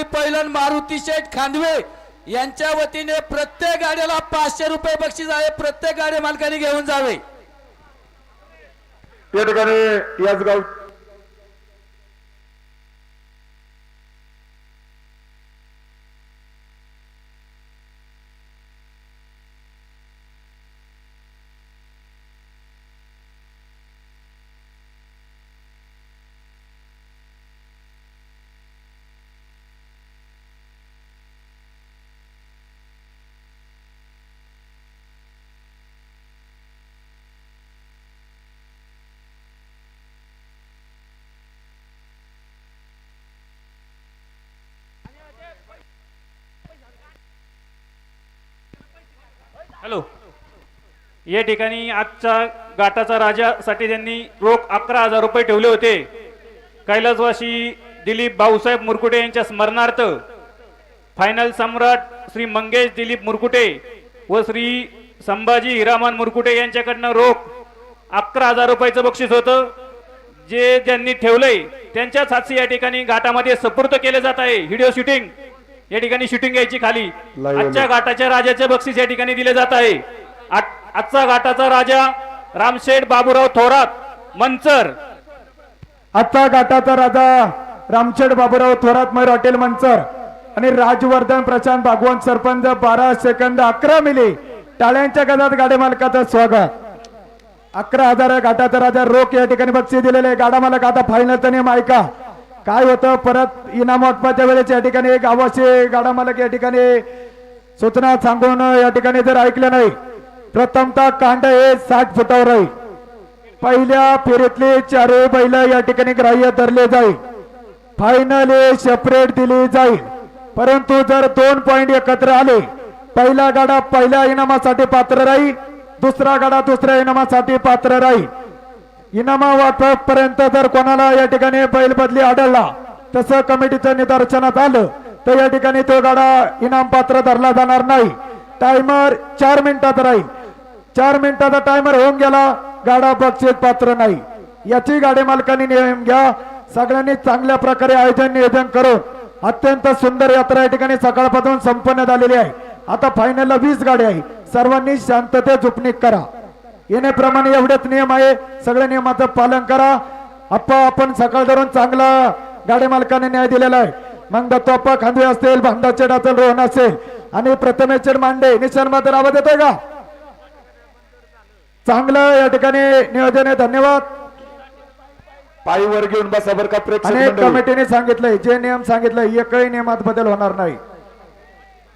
पहिलन मारुती शेठ खांदवे यांच्या वतीने प्रत्येक गाड्याला 500 रुपये बक्षीस आहे। प्रत्येक गाडी मालकाने घेऊन जावे। या ठिकाणी याच गाव हॅलो, या ठिकाणी आजच्या गाठाचा राजासाठी त्यांनी रोख 11,000 रुपये ठेवले होते। कैलासवासी दिलीप भाऊसाहेब मुरकुटे यांच्या स्मरणार्थ फायनल सम्राट श्री मंगेश दिलीप मुरकुटे व श्री संभाजी हिरामन मुरकुटे यांच्याकडनं रोख 11,000 रुपयाचं बक्षीस होतं, जे ज्यांनी ठेवलंय त्यांच्याच हाती या ठिकाणी घाटामध्ये सुपूर्द केले जात आहे। व्हिडिओ शूटिंग या ठिकाणी शूटिंग घ्यायची खाली। आजच्या घाटाच्या राजाचे बक्षीस या ठिकाणी दिले जात आहे। आजचा घाटाचा राजा रामशेठ बाबूराव थोरात मंचर। आजचा घाटाचा राजा रामशेठ बाबूराव थोरात मयूर हॉटेल मंचर आणि राजवर्धन प्रशांत भागवंत सरपंच 12 सेकंद 11 मिली टाळ्यांच्या गदात गाडी मालकाचं स्वागत। 11,000 घाटाचा राजा रोख या ठिकाणी बक्षीस दिलेले। गाडा मालक आता फायनलचा नियम ऐका काय होतं। परत इनाम वाटपाच्या वेळेस या ठिकाणी गावाचे गाडा मालक या ठिकाणी सूचना सांगून या ठिकाणी जर ऐकलं नाही, प्रथमतः कांड हे 60 फुटावर राहील। पहिल्या फेरीतले 4 बैल या ठिकाणी ग्राह्य धरले जाईल। फायनल हे सेपरेट दिली जाईल, परंतु जर 2 पॉइंट एकत्र आले, पहिला गाडा पहिल्या इनामासाठी पात्र राहील, दुसरा गाडा दुसऱ्या इनामासाठी पात्र राहील। इनामा वाटपापर्यंत जर कोणाला या ठिकाणी बैल बदली आढळला, तसं कमिटीचं निदर्शनात आलं तर या ठिकाणी तो गाडा इनाम पात्र धरला जाणार नाही। टायमर 4 मिनिटाचा राहील। 4 मिनिटाचा टायमर होऊन गेला, गाडा बक्षीस पात्र नाही। याची गाडी मालकांनी नियम घ्या। सगळ्यांनी चांगल्या प्रकारे आयोजन नियोजन करून अत्यंत सुंदर यात्रा या ठिकाणी सकाळपासून संपन्न झालेली आहे। आता फायनलला 20 गाडी आहे। सर्वांनी शांततेत झुपणीक करा। येण्याप्रमाणे एवढेच नियम आहे, सगळ्या नियमाचं पालन करा। आपण सकाळ धरून चांगला गाडी मालकाने न्याय दिलेला आहे। मग दत्तप्पा खांदवे असतील, भांडाचेड असेल, रोहन असेल आणि प्रथमेशचेड मांडे निशान मात्र आवाज येतोय का? चांगलं या ठिकाणी नियोजन आहे। धन्यवाद। पायीवर घेऊन बसा बरं का प्रेक्षक अनेक मंडळी। कमिटीने सांगितलंय, जे नियम सांगितलंय एकही नियमात बदल होणार नाही।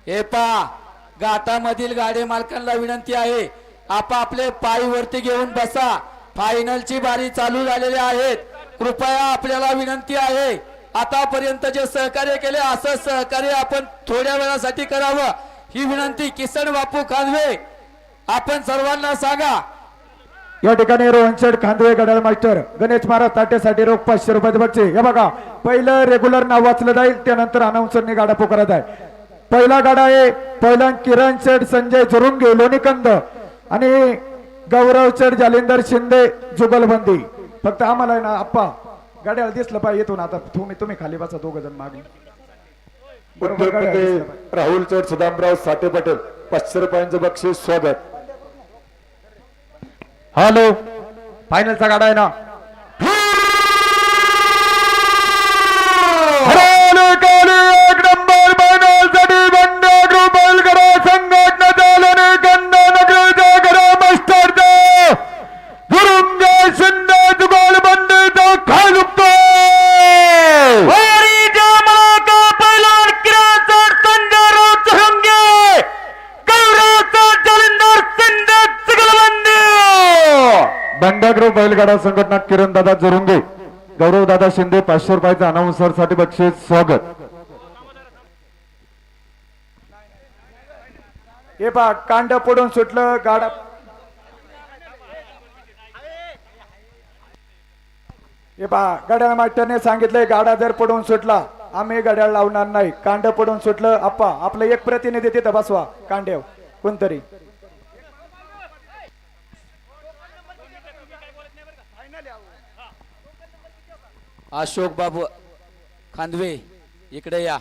हे पा घाटामधील गाडी मालकांना विनंती आहे, आपापले पाय वरती घेऊन बसा। फायनलची बारी चालू झालेली आहेत। कृपया आपल्याला विनंती आहे, आतापर्यंत जे सहकार्य केले असं सहकार्य आपण थोड्या वेळासाठी करावं, ही विनंती किसन बापू खांदवे आपण सर्वांना सांगा। या ठिकाणी रोहनशेठ खांदवे गडाळ मास्टर गणेश महाराज ताटेसाठी रोख 500 रुपयाचे बक्षीस। हे बघा, पहिलं रेग्युलर नाव वाचलं जाईल, त्यानंतर अनाउन्सरने गाडा पुकारत आहे। पहिला गाडा आहे पहिला किरण शेठ संजय झुरुंगे लोणीकंद आणि गौरव शेठ जालिंदर शिंदे जुगलबंदी। फक्त आम्हाला आहे ना आप्पा गाड्याला दिसलं पाहिजे येतो ना। आता तुम्ही खाली बसा, 2 जण मागे। उद्योगपती राहुल चोर सुदामराव साठे पटेल 500 रुपयांचं बक्षीस स्वागत। हॅलो, फायनलचा गाडा आहे ना। एक नंबर फायनल साठी बंड्या ग्रुप बैलगाडा संघटना चालवणे गंधा नगरीचा गडा मास्टरचा झुरुंगे शिंदे जुगलबंदीचा खाल दुखतो। बंड्या ग्रुप बैलगाडा संघटना किरण दादा जुरुंगे, गौरव दादा शिंदे 500 रुपयाचं अनाउन्सर साठी बक्षीस स्वागत। हे पा कांड पडून सुटलं गाडा। हे पा गाड्या मास्टरने सांगितलंय, गाडा जर पडून सुटला आम्ही गाड्या लावणार नाही। कांड पडून सुटलं आप्पा आपलं एक प्रतिनिधी तिथं बसवा, कांडेव कोणतरी। अशोक बाबू खांदवे इकडे या।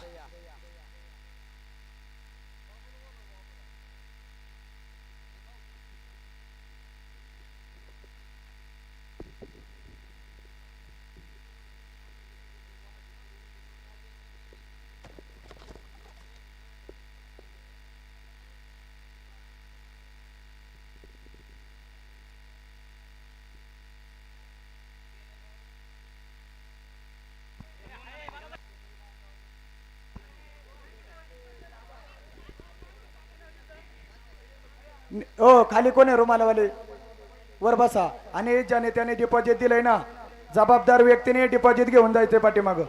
हो खाली कोण आहे रुमालावाले वर बसा. आणि ज्याने त्याने डिपॉझिट दिलंय ना जबाबदार व्यक्तीने डिपॉझिट घेऊन जायचे पाठीमाग.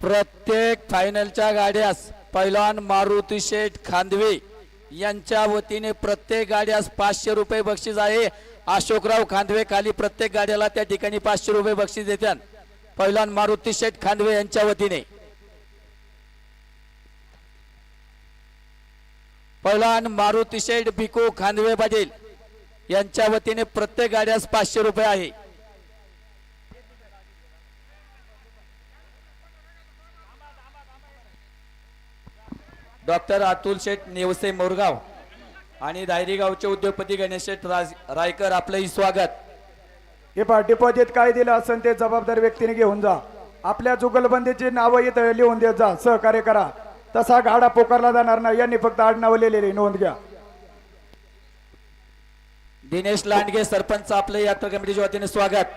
प्रत्येक फायनलच्या गाड्यास पैलवान मारुती शेठ खांदवे यांच्या वतीने प्रत्येक गाड्यास 500 रुपये बक्षीस आहे. अशोकराव खांदवे खाली प्रत्येक गाड्याला त्या ठिकाणी 500 रुपये बक्षीस देतात पैलवान मारुती शेठ खांदवे यांच्या वतीने. पैलवान मारुती शेठ भिकू खांदवे पाटील यांच्या वतीने प्रत्येक गाड्यास 500 रुपये आहे. डॉक्टर अतुल शेठ नेवसे मोरगाव आणि दायरी गावचे उद्योगपती गणेश शेठ रायकर आपलंही स्वागत. हे पहा डिपॉझिट काय दिलं असेल ते जबाबदार व्यक्तीने घेऊन जा. आपल्या जुगलबंदीची नावं इथं लिहून देत जा. सहकार्य करा. तसा गाडा पोकारला जाणार नाही. यांनी फक्त आडनाव लिहिलेली नोंद घ्या. दिनेश लांडगे सरपंच आपले यात्रा कमिटीच्या वतीने स्वागत.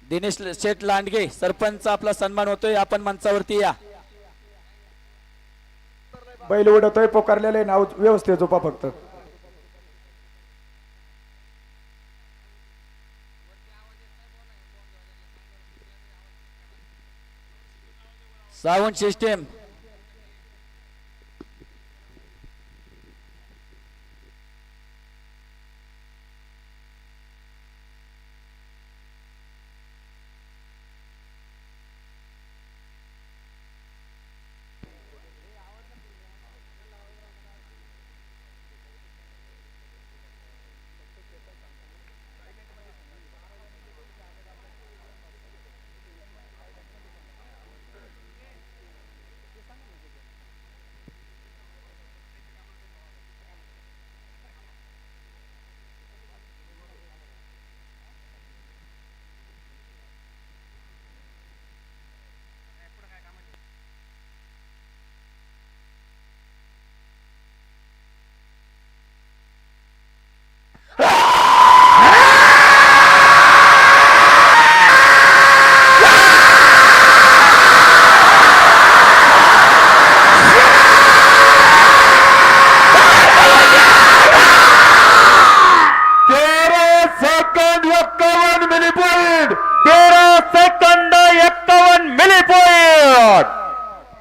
दिनेश शेठ लांडगे सरपंच आपला सन्मान होतोय. आपण मंचावरती या. बैल उडतोय पोकारलेले नाव व्यवस्थित झोपा फक्त. साऊंड सिस्टीम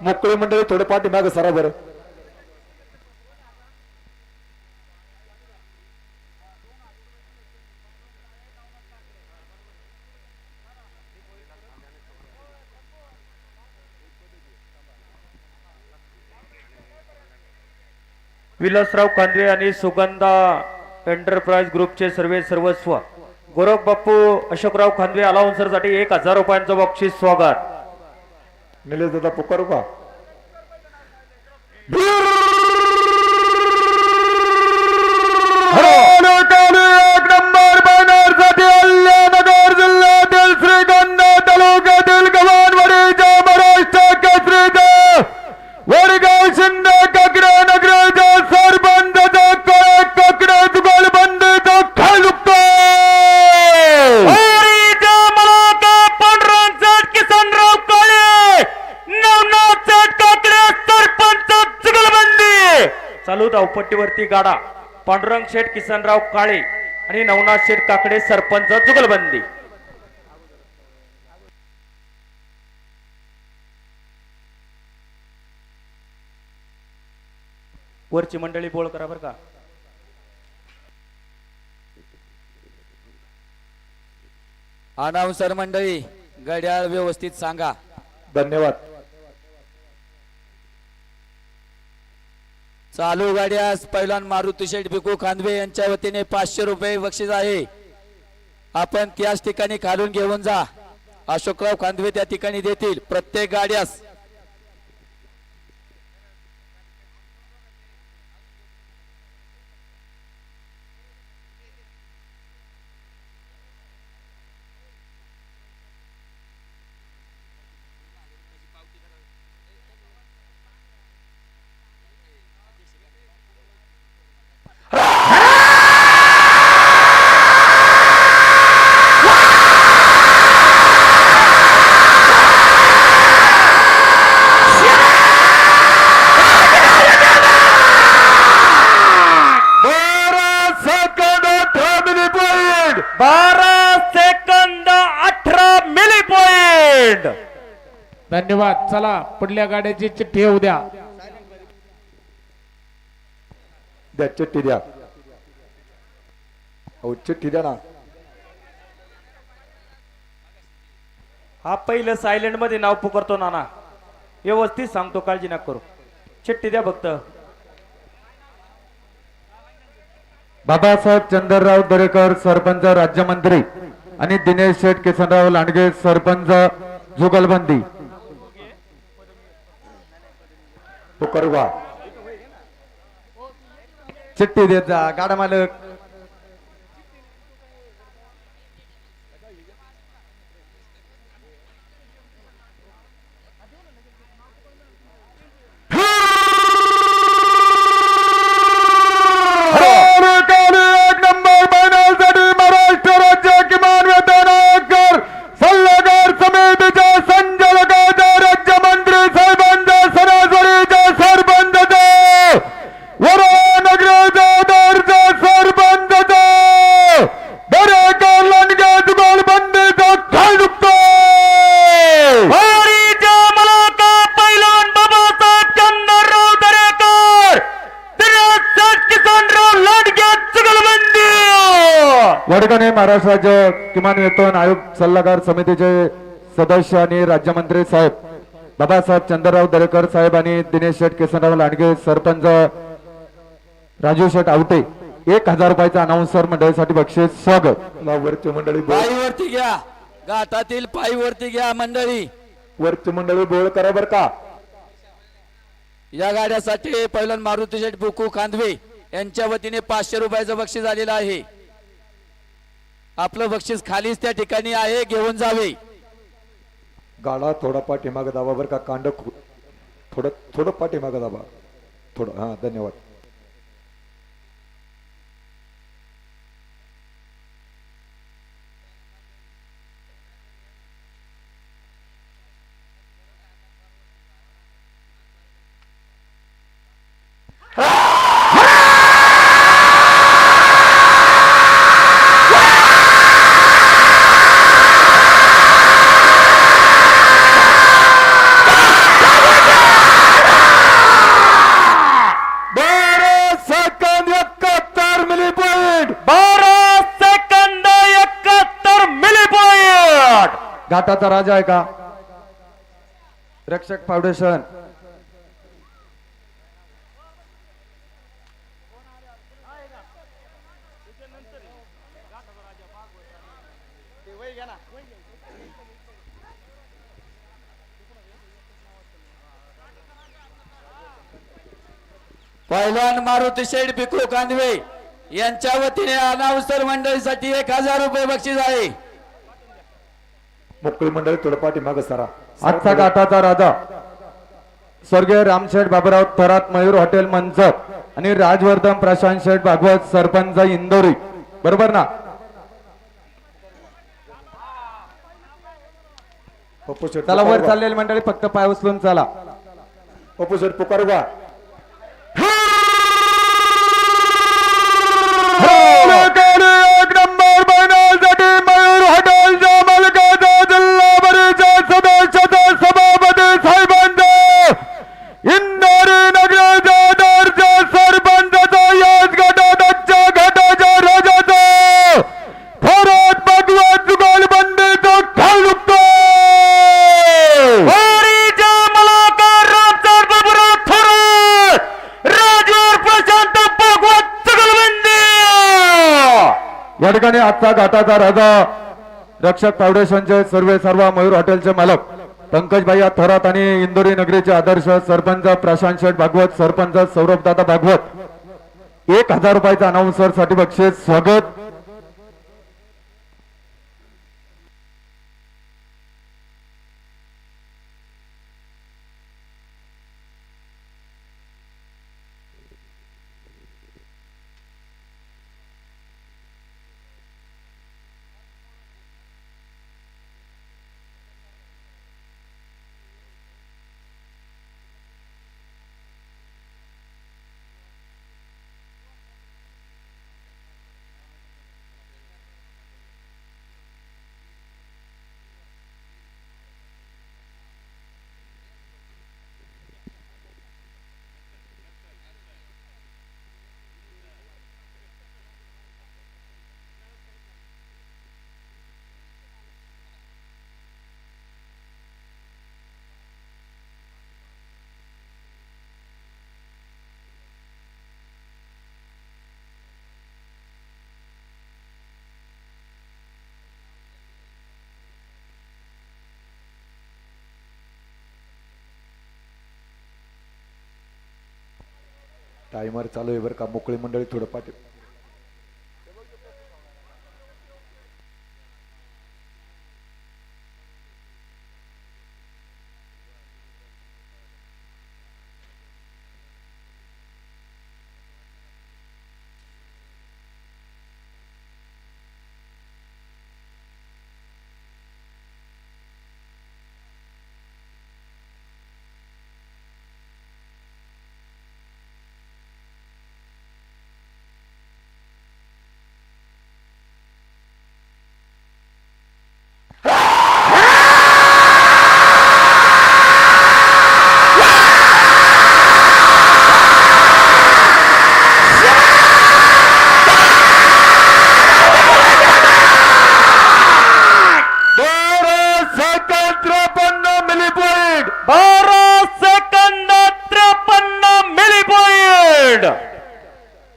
मोकळी मंडळी थोडे पाठीमाग सरा बरं. विलासराव खांदवे आणि सुगंधा एंटरप्राइज ग्रुपचे सर्वस्व गोरख बाप्पू अशोकराव खांदवे अलाउन्सरसाठी 1000 रुपयांचं बक्षीस स्वागत. निलेश दादा पुकारू का? एक नंबर बॅनरसाठी अल्लानगर जिल्ह्यातील श्रीगंधा तालुक्यातील गव्हाणवाडीच्या महाराष्ट्र केसरीचा वडगाव शिंदे ककडे नगरीच्या सरपंचाचा ककडे जुगलबंदीचा खालुक्का किसनराव काळे नवनाथ ककडे सरपंच जुगलबंदी. चालू धावपट्टीवरती गाडा पांडुरंग शेठ किसनराव काळे आणि नवनाथ शेठ काकडे सरपंच जुगलबंदी. वरची मंडळी बोल करा बर का. अनाउन्सर मंडळी घड्याळ व्यवस्थित सांगा. धन्यवाद. चालू गाड्यास पैलवान मारुती शेठ भिकू खांदवे यांच्या वतीने 500 रुपये बक्षीस आहे. आपण त्याच ठिकाणी खालून घेऊन जा. अशोकराव खांदवे त्या ठिकाणी देतील प्रत्येक गाड्यास. धन्यवाद. चला पुढल्या गाड्याची चिठ्ठी येऊ द्या. द्या चिठ्ठी द्या. हो चिठ्ठी द्या ना. हा पहिलं सायलेंट मध्ये नाव पुकारतो नाना. व्यवस्थित सांगतो, काळजी नका करू. चिठ्ठी द्या फक्त. बाबासाहेब चंद्रराव दरेकर सरपंच राज्यमंत्री आणि दिनेश शेठ किसनराव लांडगे सरपंच जुगलबंदी. पुकारवा. चिठ्ठी देत जा गाडा मालक. वडगाणे महाराष्ट्र राज्य किमान वेतन आयोग सल्लागार समितीचे सदस्य आणि राज्यमंत्री साहेब बाबासाहेब चंद्रराव दरेकर साहेब आणि दिनेश शेठ किसनराव लांडगे सरपंच राजू शेठ आवटे 1000 रुपयाचा अनाउन्सर मंडळीसाठी बक्षीस स्वागत. वरची मंडळी पायीवरती घ्या, घाटातील पायीवरती घ्या मंडळी. वरची मंडळी बोळ करा बर का. या गाड्यासाठी पहिलं मारुती शेठ बुकू खांदवे यांच्या वतीने 500 रुपयाचं बक्षीस आलेलं आहे. आपलं बक्षीस खालीच त्या ठिकाणी आहे, घेऊन जावे. गाडा थोडा पाठीमागे दाबा बर का. कांड थोडं थोडं पाठीमागे दाबा थोडं. हा धन्यवाद. घाटाचा राजा आहे का रक्षक फाउंडेशन. पहिलवान मारुती शेठ बिकू कांदवे यांच्या वतीने अनाउन्सर मंडळीसाठी 1000 रुपये बक्षीस आहे. मोकळी मंडळी थोडं पाठीमागे सरा. आजचा घाटाचा राजा स्वर्गीय रामशेठ बाबूराव थोरात मयूर हॉटेल मंचर आणि राजवर्धन प्रशांत शेठ भागवत सरपंच इंदोरी. बरोबर ना. पप्पू शेठ चला वर पुकारवा. चाललेली मंडळी फक्त पाय उचलून चला. पप्पू शेठ पुकारवा. एक नंबर बनवण्यासाठी मयूर हॉटेलच्या मालकाचा जिल्हा परिषद सदस्याचा सभापती साहेबांचा इंदोरी नगराचा दर्जा सरपंचाचा याच गटाच्या घाटाच्या राजाचा थोरात भगवत जुगलबंदीचा खाल दुखतो. या ठिकाणी आजचा घाटाचा राजा रक्षक फाउंडेशनचे सर्व मयूर हॉटेलचे मालक पंकजभाई थोरात आणि इंदोरी नगरीचे आदर्श सरपंच प्रशांत शेठ भागवत सरपंच सौरभदादा भागवत 1000 रुपयाचा अनाउन्सर साठी बक्षीस स्वागत. टायमर चालू आहे बरं का, मोकळी मंडळी थोडं पाठी.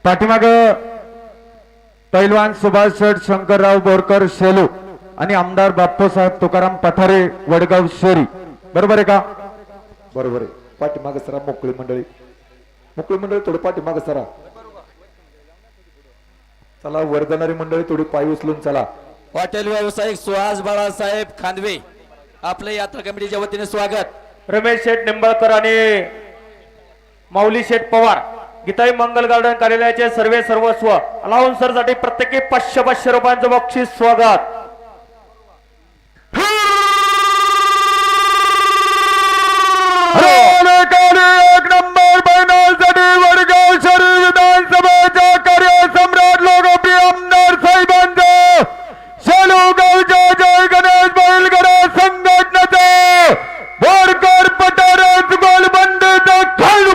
पाठीमाग पैलवान सुभाष शेठ शंकरराव बोरकर शेलू आणि आमदार बाप्पूसाहेब तुकाराम पठारे वडगाव शेरी. बरोबर आहे का? बरोबर आहे. पाठीमागे सरा मोकळी मंडळी, मोकळी मंडळी थोडं पाठीमागे सरा. चला वर्धणारी मंडळी थोडी पाय उचलून चला. हॉटेल व्यावसायिक सुहास बाळासाहेब खांदवे आपलं यात्रा कमिटीच्या वतीने स्वागत. रमेश शेठ निंबाळकर आणि माऊली शेठ पवार गीताई मंगल गार्डन कार्यालयाचे सर्वस्व अलाउन्सर साठी प्रत्येकी 500 रुपयांचं बक्षीस स्वागत. एक नंबर बैनासाठी वडगाव शहरी विधानसभेच्या कार्यसम्राट लोकप्रिय आमदार साहेबांचं शेलू गावच्या जय गणेश बैलगाडा संघटनेचा बोरकर पठारे गोलबंदीचा खेळ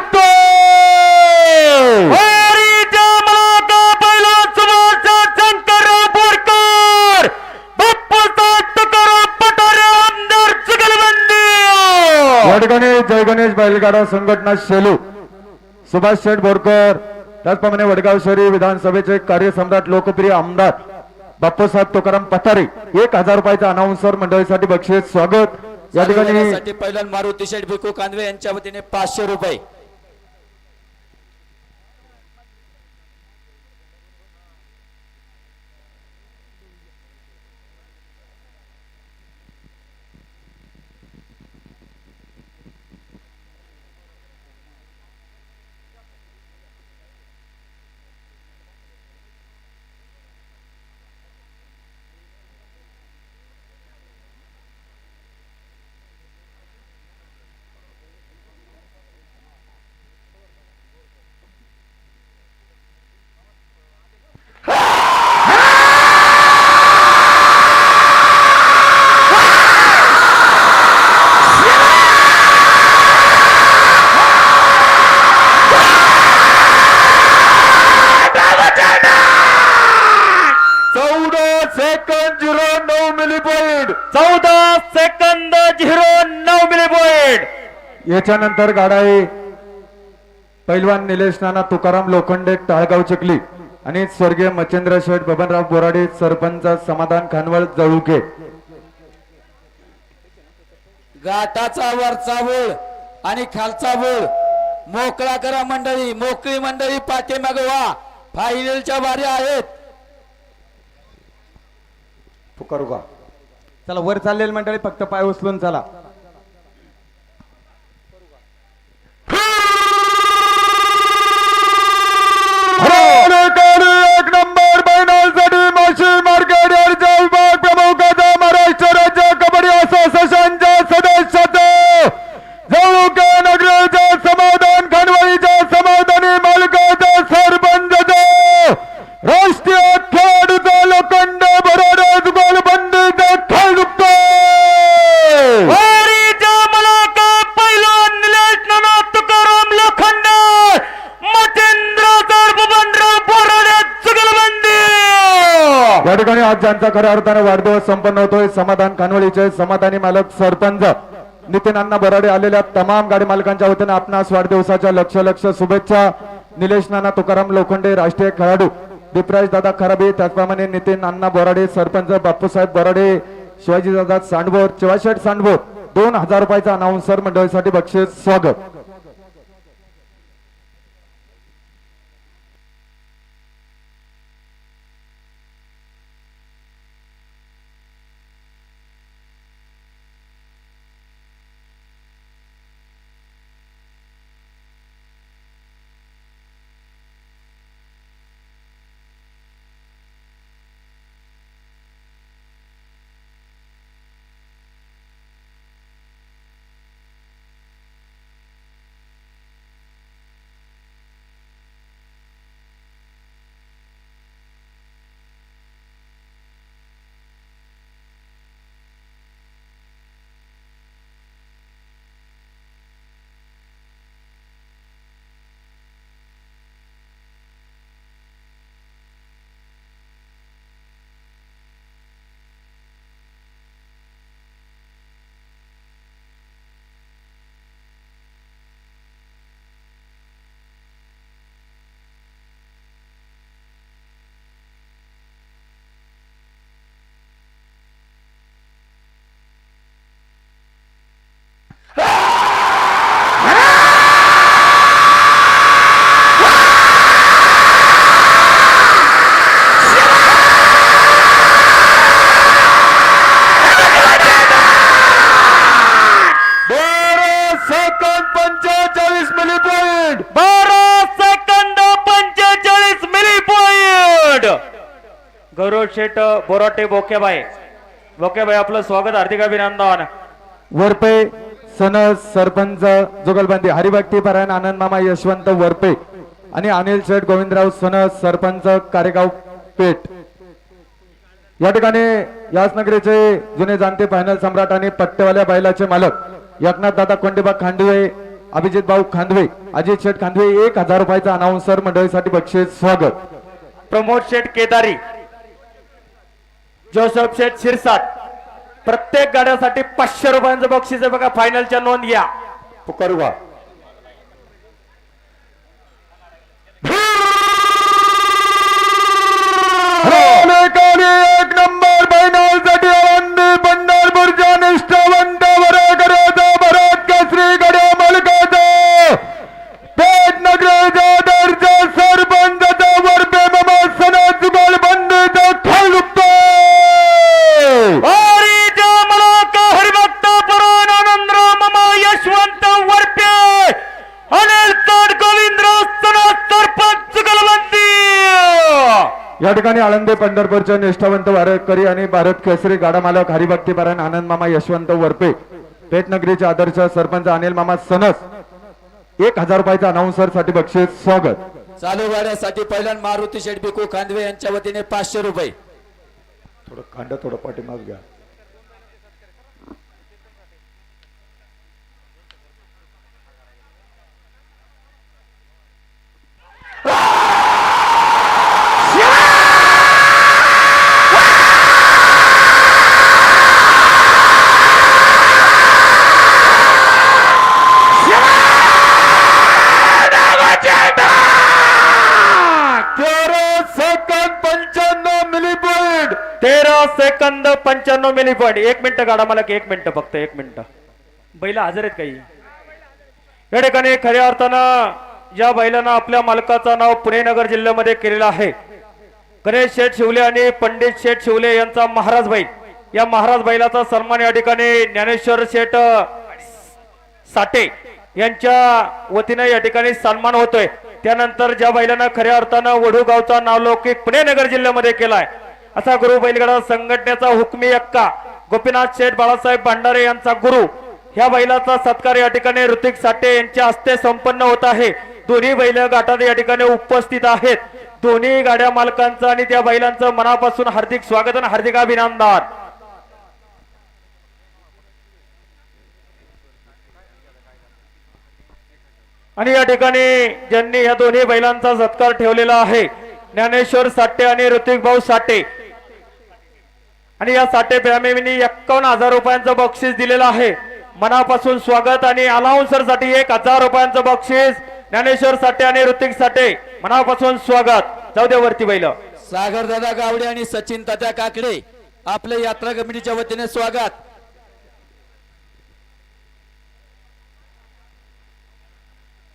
गणेश जय गणेश बैलगाडा संघटना शेलू सुभाष शेठ बोरकर, त्याचप्रमाणे वडगाव शहरी विधानसभेचे कार्यसम्राट लोकप्रिय आमदार बाप्पूसाहेब तुकाराम पठारे 1000 रुपयाचा अनाउन्सर मंडळीसाठी बक्षीस स्वागत. या ठिकाणी पहिल्यांदा मारुती शेठ भिकू कांदवे यांच्या वतीने 500 रुपये. याच्यानंतर गाडा आहे पैलवान निलेश नाना तुकाराम लोखंडे टाळगाव चिखली आणि स्वर्गीय मच्छिंद्र शेठ बबनराव बोराडे सरपंच समाधान खानवळ जळुके. घाटाचा वरचा बोळ आणि खालचा बोळ मोकळा करा मंडळी, मोकळी मंडळी पाठीमागे व्हा. फायनलच्या बारी आहेत. पुकारू का? चला वर चाललेली मंडळी फक्त पाय उचलून चला. एक नंबर बैनासाठी माशी मार्केट यार्डचा विभाग प्रमुखाचा महाराष्ट्र राज्य कबड्डी असोसिएशनच्या सदस्याचा जळुके नगरीच्या समाधान खानवळीच्या समाधानी मालकाचा सरपंचाचा राष्ट्रीय खेळाडूचा लोखंड भराडे गोलबंदीचा खेळ दुखतो. या ठिकाणी आज ज्यांचा खऱ्या अर्थाने वाढदिवस संपन्न होतोय समाधान खानवळीचे समाधानी मालक सरपंच नितीन अण्णा बराडे आलेल्या तमाम गाडी मालकांच्या वतीने आपणास वाढदिवसाच्या लक्ष शुभेच्छा. निलेश नाना तुकाराम लोखंडे राष्ट्रीय खेळाडू, दीपराज दादा खराबे, त्याचप्रमाणे नितीन अण्णा बोराडे सरपंच, बाप्पूसाहेब बोराडे, शिवाजी दादा सांडभोर, शिवाशेठ सांडभोर 2000 रुपयाचा अनाउन्सर मंडळीसाठी बक्षीस स्वागत. पॉइंट 12 सेकंद 45 मिली पॉइंट. गौरव शेठ बोराटे बोकेबाई आपलं स्वागत, हार्दिक अभिनंदन. वरपे सनस सरपंच जुगलबंदी हरिभक्ती परायण आनंद मामा यशवंत वरपे आणि अनिल शेठ गोविंदराव सनस सरपंच कारेगाव पेठ. या ठिकाणी यासनगरीचे जुने जाणते फायनल सम्राट आणि पट्टेवाल्या बैलाचे मालक एकनाथ दादा कोंडेबा खांडवे, अभिजित भाऊ खांदवे, अजित शेठ खांदवे 1000 रुपयाचा अनाउन्सर मंडळीसाठी बक्षीस स्वागत. प्रमोद शेठ केदारी, जोसेफ शेठ शिरसाट, प्रत्येक गाड्यासाठी 500 रुपयांचं बक्षीस आहे बघा. फायनलच्या नोंद घ्या. पुकारुवा एक नंबर फायनलसाठी आळंदी पंढरपूरच्या निष्ठावंत वरकराचा भरत केसरी गड्या मालकाचा पेठ नगराचा दर्जा सरपंचाचा वरपे मामा सना जुगाल बंदीचा खेळ दुखतो. हरिभक्त पुराण आनंदराव मामा यशवंत वरपे, अनिल शेठ गोविंदराव सनस सरपंच जुगलबंदी. या ठिकाणी आळंदी पंढरपूरचे निष्ठावंत वारकरी आणि भारत केसरी गाडा मालक हरिभक्ती परायण आनंद मामा यशवंत वरपे, पेठनगरीचे आदर्श सरपंच अनिल मामा सनस 1000 रुपयाचा अनाउन्सर साठी बक्षीस स्वागत. चालू गाड्यासाठी पहिल्यांदा मारुती शेठ बिकू खांदवे यांच्या वतीने 500 रुपये. थोडं खांड थोडं पाठीमाग घ्या. Second 95 milli point. 1 मिनिट गाडा मला 1 मिनिट, फक्त 1 मिनिट. बैला हजर आहेत काही. या ठिकाणी खऱ्या अर्थानं या बैलानं आपल्या मालकाचं नाव पुणे नगर जिल्ह्यामध्ये केलेलं आहे. गणेश शेठ शिवले आणि पंडित शेठ शिवले यांचा महाराज बैल. या महाराज बैलाचा सन्मान या ठिकाणी ज्ञानेश्वर शेठ साठे यांच्या वतीनं या ठिकाणी सन्मान होतोय. त्यानंतर ज्या बैलानं खऱ्या अर्थानं वडू गावचा नावलौकिक पुणे नगर जिल्ह्यामध्ये केलाय असा गुरु बैलगाडा संघटनेचा हुकमी अक्का गोपीनाथ शेठ बाळासाहेब भंडारे यांचा गुरु, ह्या बैलाचा सत्कार या ठिकाणी ऋतिक साठे यांच्या हस्ते संपन्न होत आहे. दोन्ही बैल घाटात या ठिकाणी उपस्थित आहेत. दोन्ही गाड्या मालकांचं आणि त्या बैलांचं मनापासून हार्दिक स्वागत आणि हार्दिक अभिनंदन. आणि या ठिकाणी ज्यांनी या दोन्ही बैलांचा सत्कार ठेवलेला आहे ज्ञानेश्वर साठे आणि ऋतिक भाऊ साठे, आणि या साठे फॅमिलीने 51,000 रुपयांचं बक्षीस दिलेलं आहे. मनापासून स्वागत. आणि अलाउन्सर साठी 1000 रुपयांचं बक्षीस ज्ञानेश्वर साठे आणि ऋतिक साठे, मनापासून स्वागत. जाऊ दे वरती बैल. सागर दादा गावडे आणि सचिन तात्या काकडे आपल्या यात्रा कमिटीच्या वतीने स्वागत.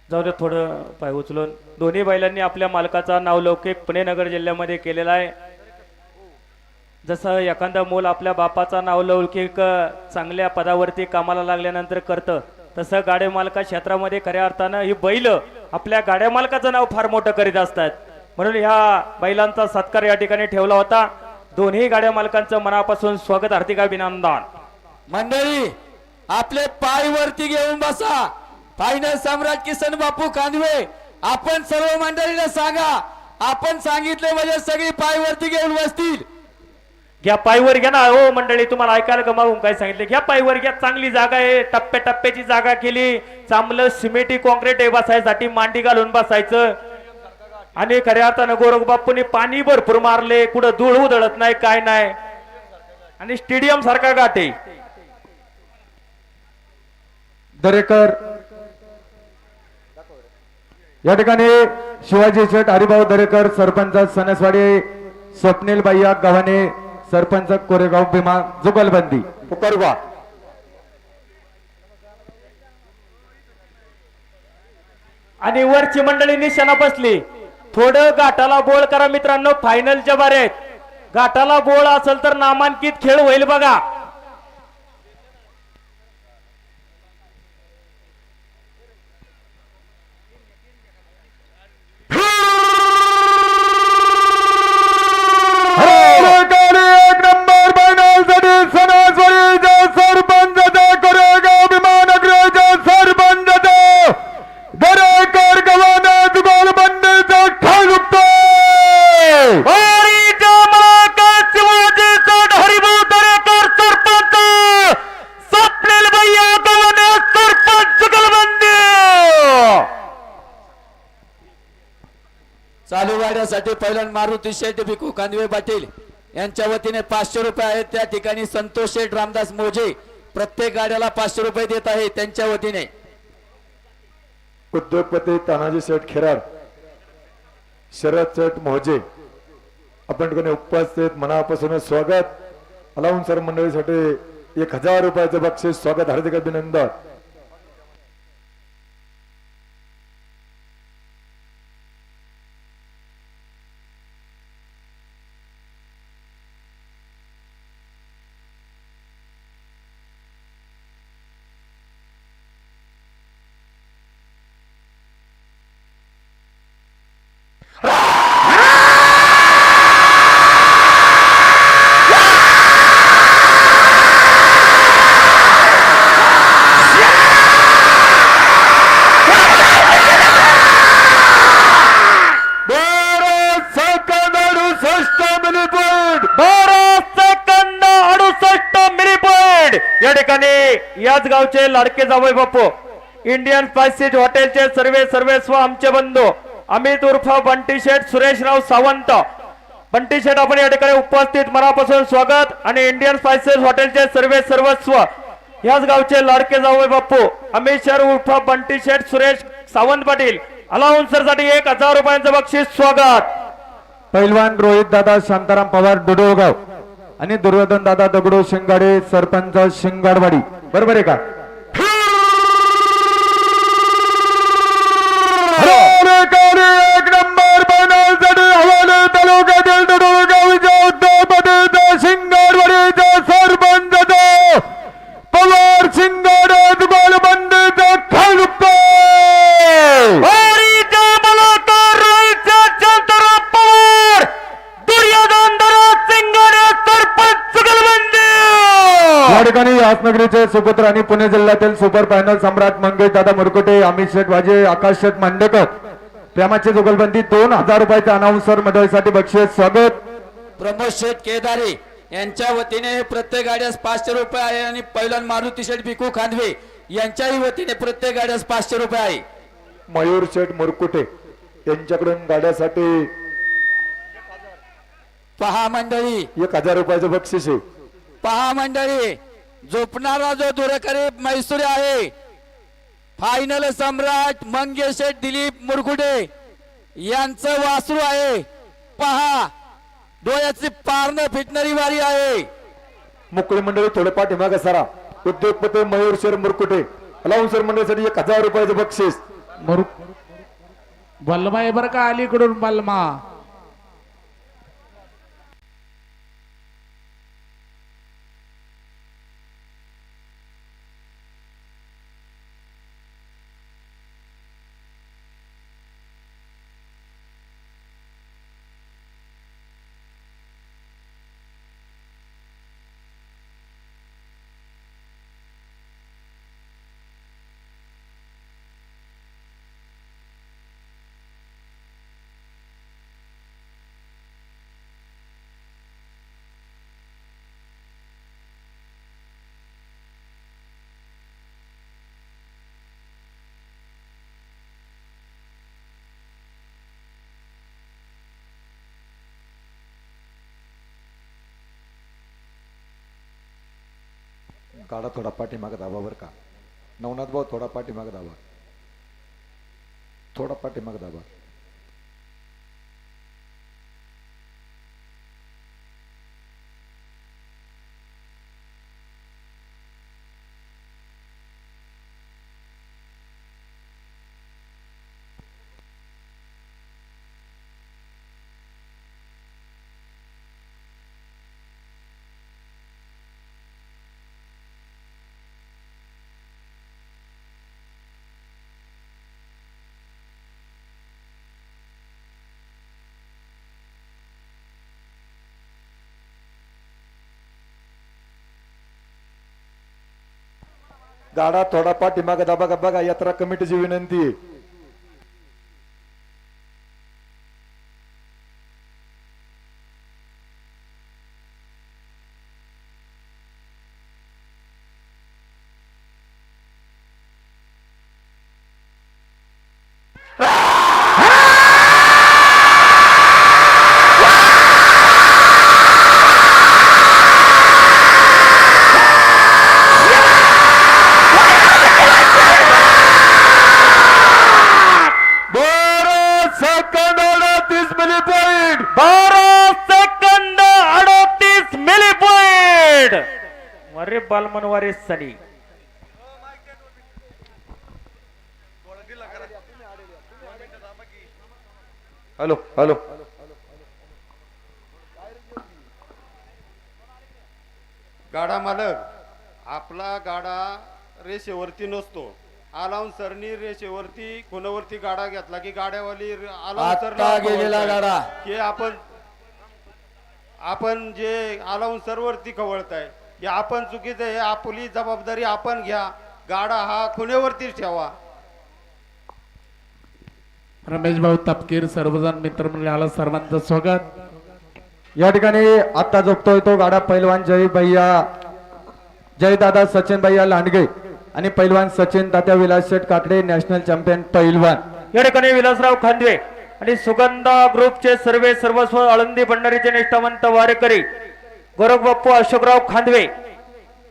जाऊ दे थोडं पाय उचलून. दोन्ही बैलांनी आपल्या मालकाचा नावलौकिक पुणे नगर जिल्ह्यामध्ये केलेला आहे. जसं एखादा मूल आपल्या बापाचा नावलौकिक चांगल्या पदावरती कामाला लागल्यानंतर करतं, तसं गाड्या मालका क्षेत्रामध्ये खऱ्या अर्थानं ही बैल आपल्या गाड्या मालकाचं नाव फार मोठं करीत असतात. म्हणून ह्या बैलांचा सत्कार या ठिकाणी ठेवला होता. दोन्ही गाड्या मालकांचं मनापासून स्वागत, हार्दिक अभिनंदन. मंडळी आपले पाय वरती घेऊन बसा. फायनल सम्राट किसन बापू खांदवे, आपण सर्व मंडळीला सांगा, आपण सांगितले म्हणजे सगळी पाय वरती घेऊन बसतील. घ्या पायवर घ्या ना हो मंडळी, तुम्हाला ऐकायला गमावून काय सांगितले. घ्या पायवर घ्या, चांगली जागा आहे, टप्प्या टप्प्याची जागा केली, चांगलं सिमेंटी कॉन्क्रीट आहे बसायसाठी, मांडी घालून बसायचं. आणि खऱ्या अर्थानं गोरख बापूंनी पाणी भरपूर मारले, कुठं धूळ उधळत नाही काय नाही, आणि स्टेडियम सारखा घाट आहे. दरेकर या ठिकाणी शिवाजी शेठ हरिभाऊ दरेकर सरपंच सणसवाडी, स्वप्नील भैया गव्हाणे सरपंच कोरेगाव भीमा जुगलबंदी. पुकारवा आणि वरची मंडळी निशाणा बसली. थोडं घाटाला बोळ करा मित्रांनो, फायनलच्या बारेत घाटाला बोळ असेल तर नामांकित खेळ होईल बघा. चालू गाड्यासाठी पहिल्यांदा मारुती शेठ भिकू कांदवे पाटील यांच्या वतीने 500 रुपये आहेत. त्या ठिकाणी संतोष शेठ रामदास मोजे प्रत्येक गाड्याला 500 रुपये देत आहे त्यांच्या वतीने. उद्योगपती तानाजी शेठ खेराड, शरद शेठ मोजे आपण ठिकाणी उपस्थित मनापासून स्वागत. अलाउन्सर मंडळीसाठी 1000 रुपयाचं बक्षीस स्वागत, हार्दिक अभिनंदन. या ठिकाणी याच गावचे लाडके जावई बापू इंडियन स्पाइसेस हॉटेलचे सर्वेस्व आमचे बंधू अमित उर्फ बंटी शेठ सुरेशराव सावंत. बंटी शेठ आपण या ठिकाणी उपस्थित, मनापासून स्वागत. आणि इंडियन स्पाइसेस हॉटेलचे सर्वस्व याच गावचे लाडके जावई बापू अमित शेठ उर्फ बंटी शेठ सुरेश सावंत पाटील अलाउन्सर साठी 1000 रुपयांचं बक्षीस स्वागत. पैलवान रोहित दादा शांताराम पवार डोडोगाव आणि दुर्योधन दादा दगडो शिंगाडे सरपंच शिंगाडवाडी. बरोबर आहे का? एक नंबर बनवण्यासाठी हवाले तालुक्यातील डोडोगावच्या उद्योगपतीचा शिंगाडवाडीचा सरपंच पवार शिंगाडे गोलबंदीचा खलपे या ठिकाणी यासनगरीचे सुपुत्र आणि पुणे जिल्ह्यातील सुपर फायनल सम्राट मंगेश दादा मुरकुटे, अमित शेठ वाजे, आकाश शेठ मांडेकर प्रेमाची जुगलबंदी 2000 रुपयाच्या अनाउन्सर मंडळीसाठी बक्षीस स्वागत. प्रमोद शेठ केदारे यांच्या वतीने प्रत्येक गाड्यास 500 रुपये आहे. आणि पहिल्यांदा मारुती शेठ भिकू खांदवे यांच्याही वतीने प्रत्येक गाड्यास 500 रुपये आहे. मयूर शेठ मुरकुटे यांच्याकडून गाड्यासाठी पहा मंडळी, 1000 रुपयाचं बक्षीस आहे. पहा मंडळी, झोपणारा जो दुरकरी मैसूरी आहे फायनल सम्राट मंगेश शेठ दिलीप मुरकुटे यांचं वासरू आहे. पहा, डोळ्याची पारणं फिटणारी वारी आहे. मुकळी मंडळी थोडं पाठीमागे सरा. उद्योगपती मयूर शेठ मुरकुटे अलाउन्सर मंडळीसाठी 1000 रुपयाचं बक्षीस. बलमा आहे बरं का, अलीकडून बलमा. गाडा थोडा पाठीमागे दाबा बरं का. नवनाथ भाऊ थोडा पाठीमागे दाबा, थोडा पाठीमागे दाबा. गाडा थोडा पाठीमागे दाबा का बघा. यात्रा कमिटीची विनंती आहे. बालमनवारे सनी. हॅलो हॅलो गाडा मालक आपला गाडा रेषेवरती नसतो. अलाउन्सरनी रेषेवरती खुणावरती गाडा घेतला की गाड्यावाली आता गेलेला गाडा हे आपण जे अलाउन्सर वरती खवळताय हे आपण चुकीचं आहे. आपली जबाबदारी आपण घ्या. गाडा हा खुणेवरतीच ठेवा. रमेश भाऊ तपकीर सर्वजण मित्रमंडळाला सर्वांचं स्वागत. या ठिकाणी आता झोपतोय तो गाडा पैलवान जय दादा सचिन भैया लांडगे आणि पैलवान सचिन तात्या विलास शेठ काकडे नॅशनल चॅम्पियन पैलवान. या ठिकाणी विलासराव खांदवे आणि सुगंधा ग्रुपचे सर्वस्व आळंदी भंडारीचे निष्ठावंत वारेकरी गोरखबाप्पू अशोकराव खांदवे.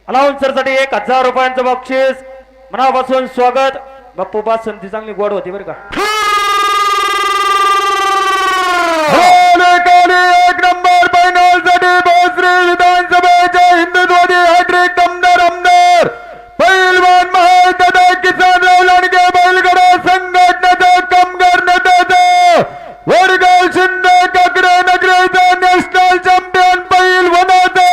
अलाउन्सरसाठी 1000 रुपयांचं बक्षीस मनापासून स्वागत. बाप्पू बास संधी चांगली गोड होती बरं का. एक नंबर फायनल साठी भोसरी विधानसभेच्या हिंदुत्ववादी हॅट्रिक आमदार पैलवान महादादा किसनराव लांडगे बैलगाडा संघटनेचा कामगार नेत्याचा वडगाव शिंदे काकडे नगरीचा नॅशनल चॅम्पियन पैलवानाचा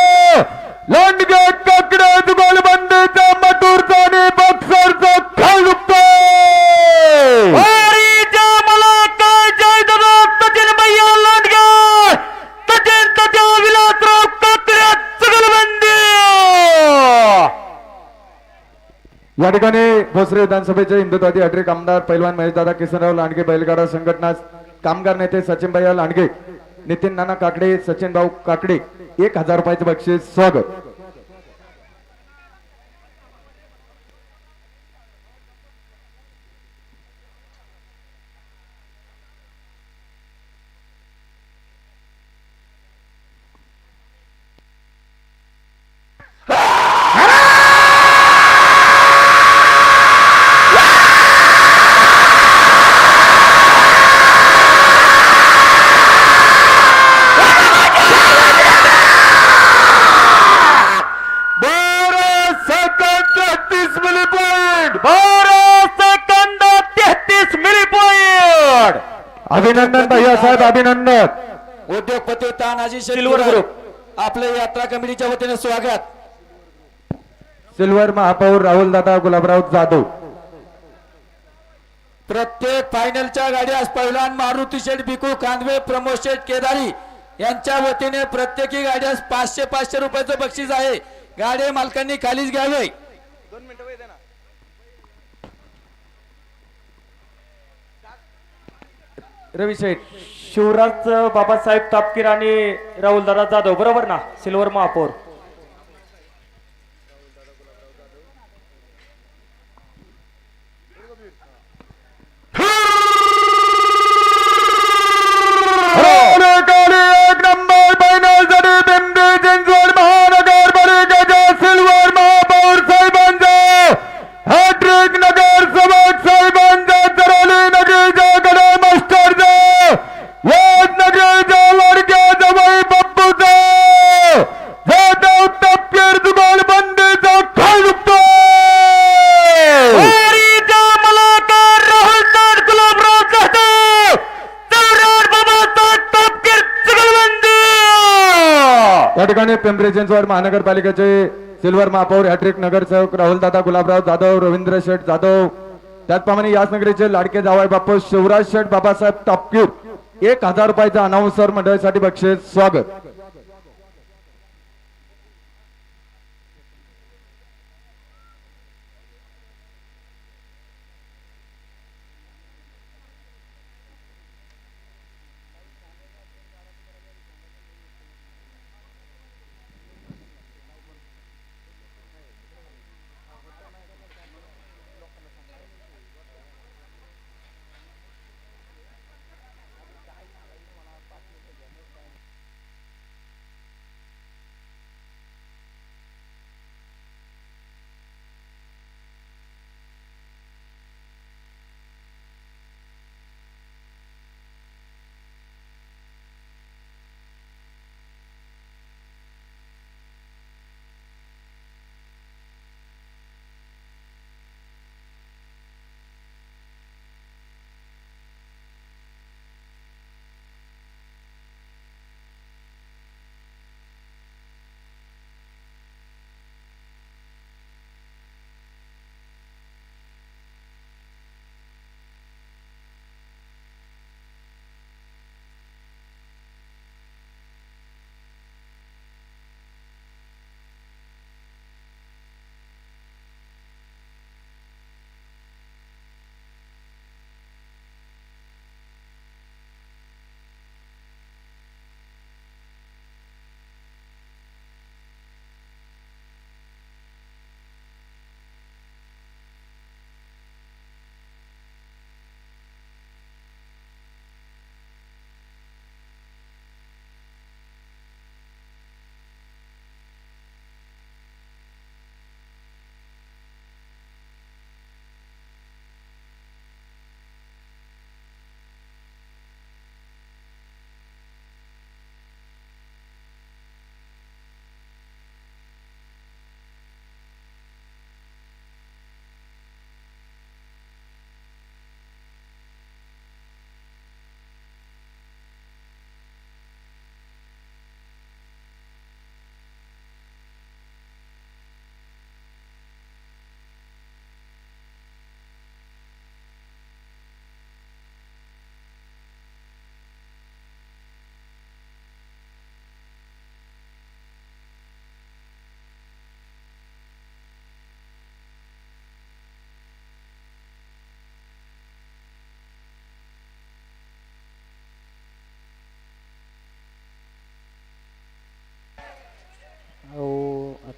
लांडगे काकडे जुगलबंदीचा मथुरचा आणि बॉक्सरचा खेळ या ठिकाणी भोसरी विधानसभेचे हिंदुत्ववादी हॅट्रिक आमदार पैलवान महेशदादा किसनराव लांडगे बैलगाडा संघटना कामगार नेते सचिन भैया लांडगे नितीन नाना काकडे सचिन भाऊ काकडे 1000 रुपयाचे बक्षीस स्वागत. अभिनंदन भैया साहेब अभिनंदन. उद्योगपती तानाजी सिल्वर ग्रुप. आपले यात्रा कमिटीच्या वतीने स्वागत. सिल्वर महापौर राहुल दादा गुलाबराव जाधव. प्रत्येक फायनलच्या गाड्यास पहिलवान मारुती शेठ भिकू कांदवे प्रमोद शेठ केदारी यांच्या वतीने प्रत्येकी गाड्यास 500 रुपयाचं बक्षीस आहे. गाडी मालकांनी खालीच घ्यावे. रवी शेठ शिवराज बाबासाहेब तापकीर आणि राहुल दादा जाधव बरोबर ना. सिल्वर महापौर. एक नंबर फायनल साठी पिंपरी चिंचवड महानगरपालिकेच्या सिल्वर महापौर साहेबांचा हॅट्रिक नगरसेवक साहेबांचा चरोली नगरीच्या कडे मास्टरचा याच नगरीच्या लाडक्या जवळ बाप्पूचा जाधव तपकीर जुगलबंदीचा खेळ या ठिकाणी पिंपरी चिंचवड महानगरपालिकेचे सिल्वर महापौर हॅट्रिक नगरसेवक राहुलदादा गुलाबराव जाधव रवींद्र शेठ जाधव त्याचप्रमाणे याच नगरीचे लाडके जावई बापू शिवराज शेठ बाबासाहेब तापकीर 1000 रुपयाचा अनाउन्सर मंडळासाठी बक्षीस स्वागत.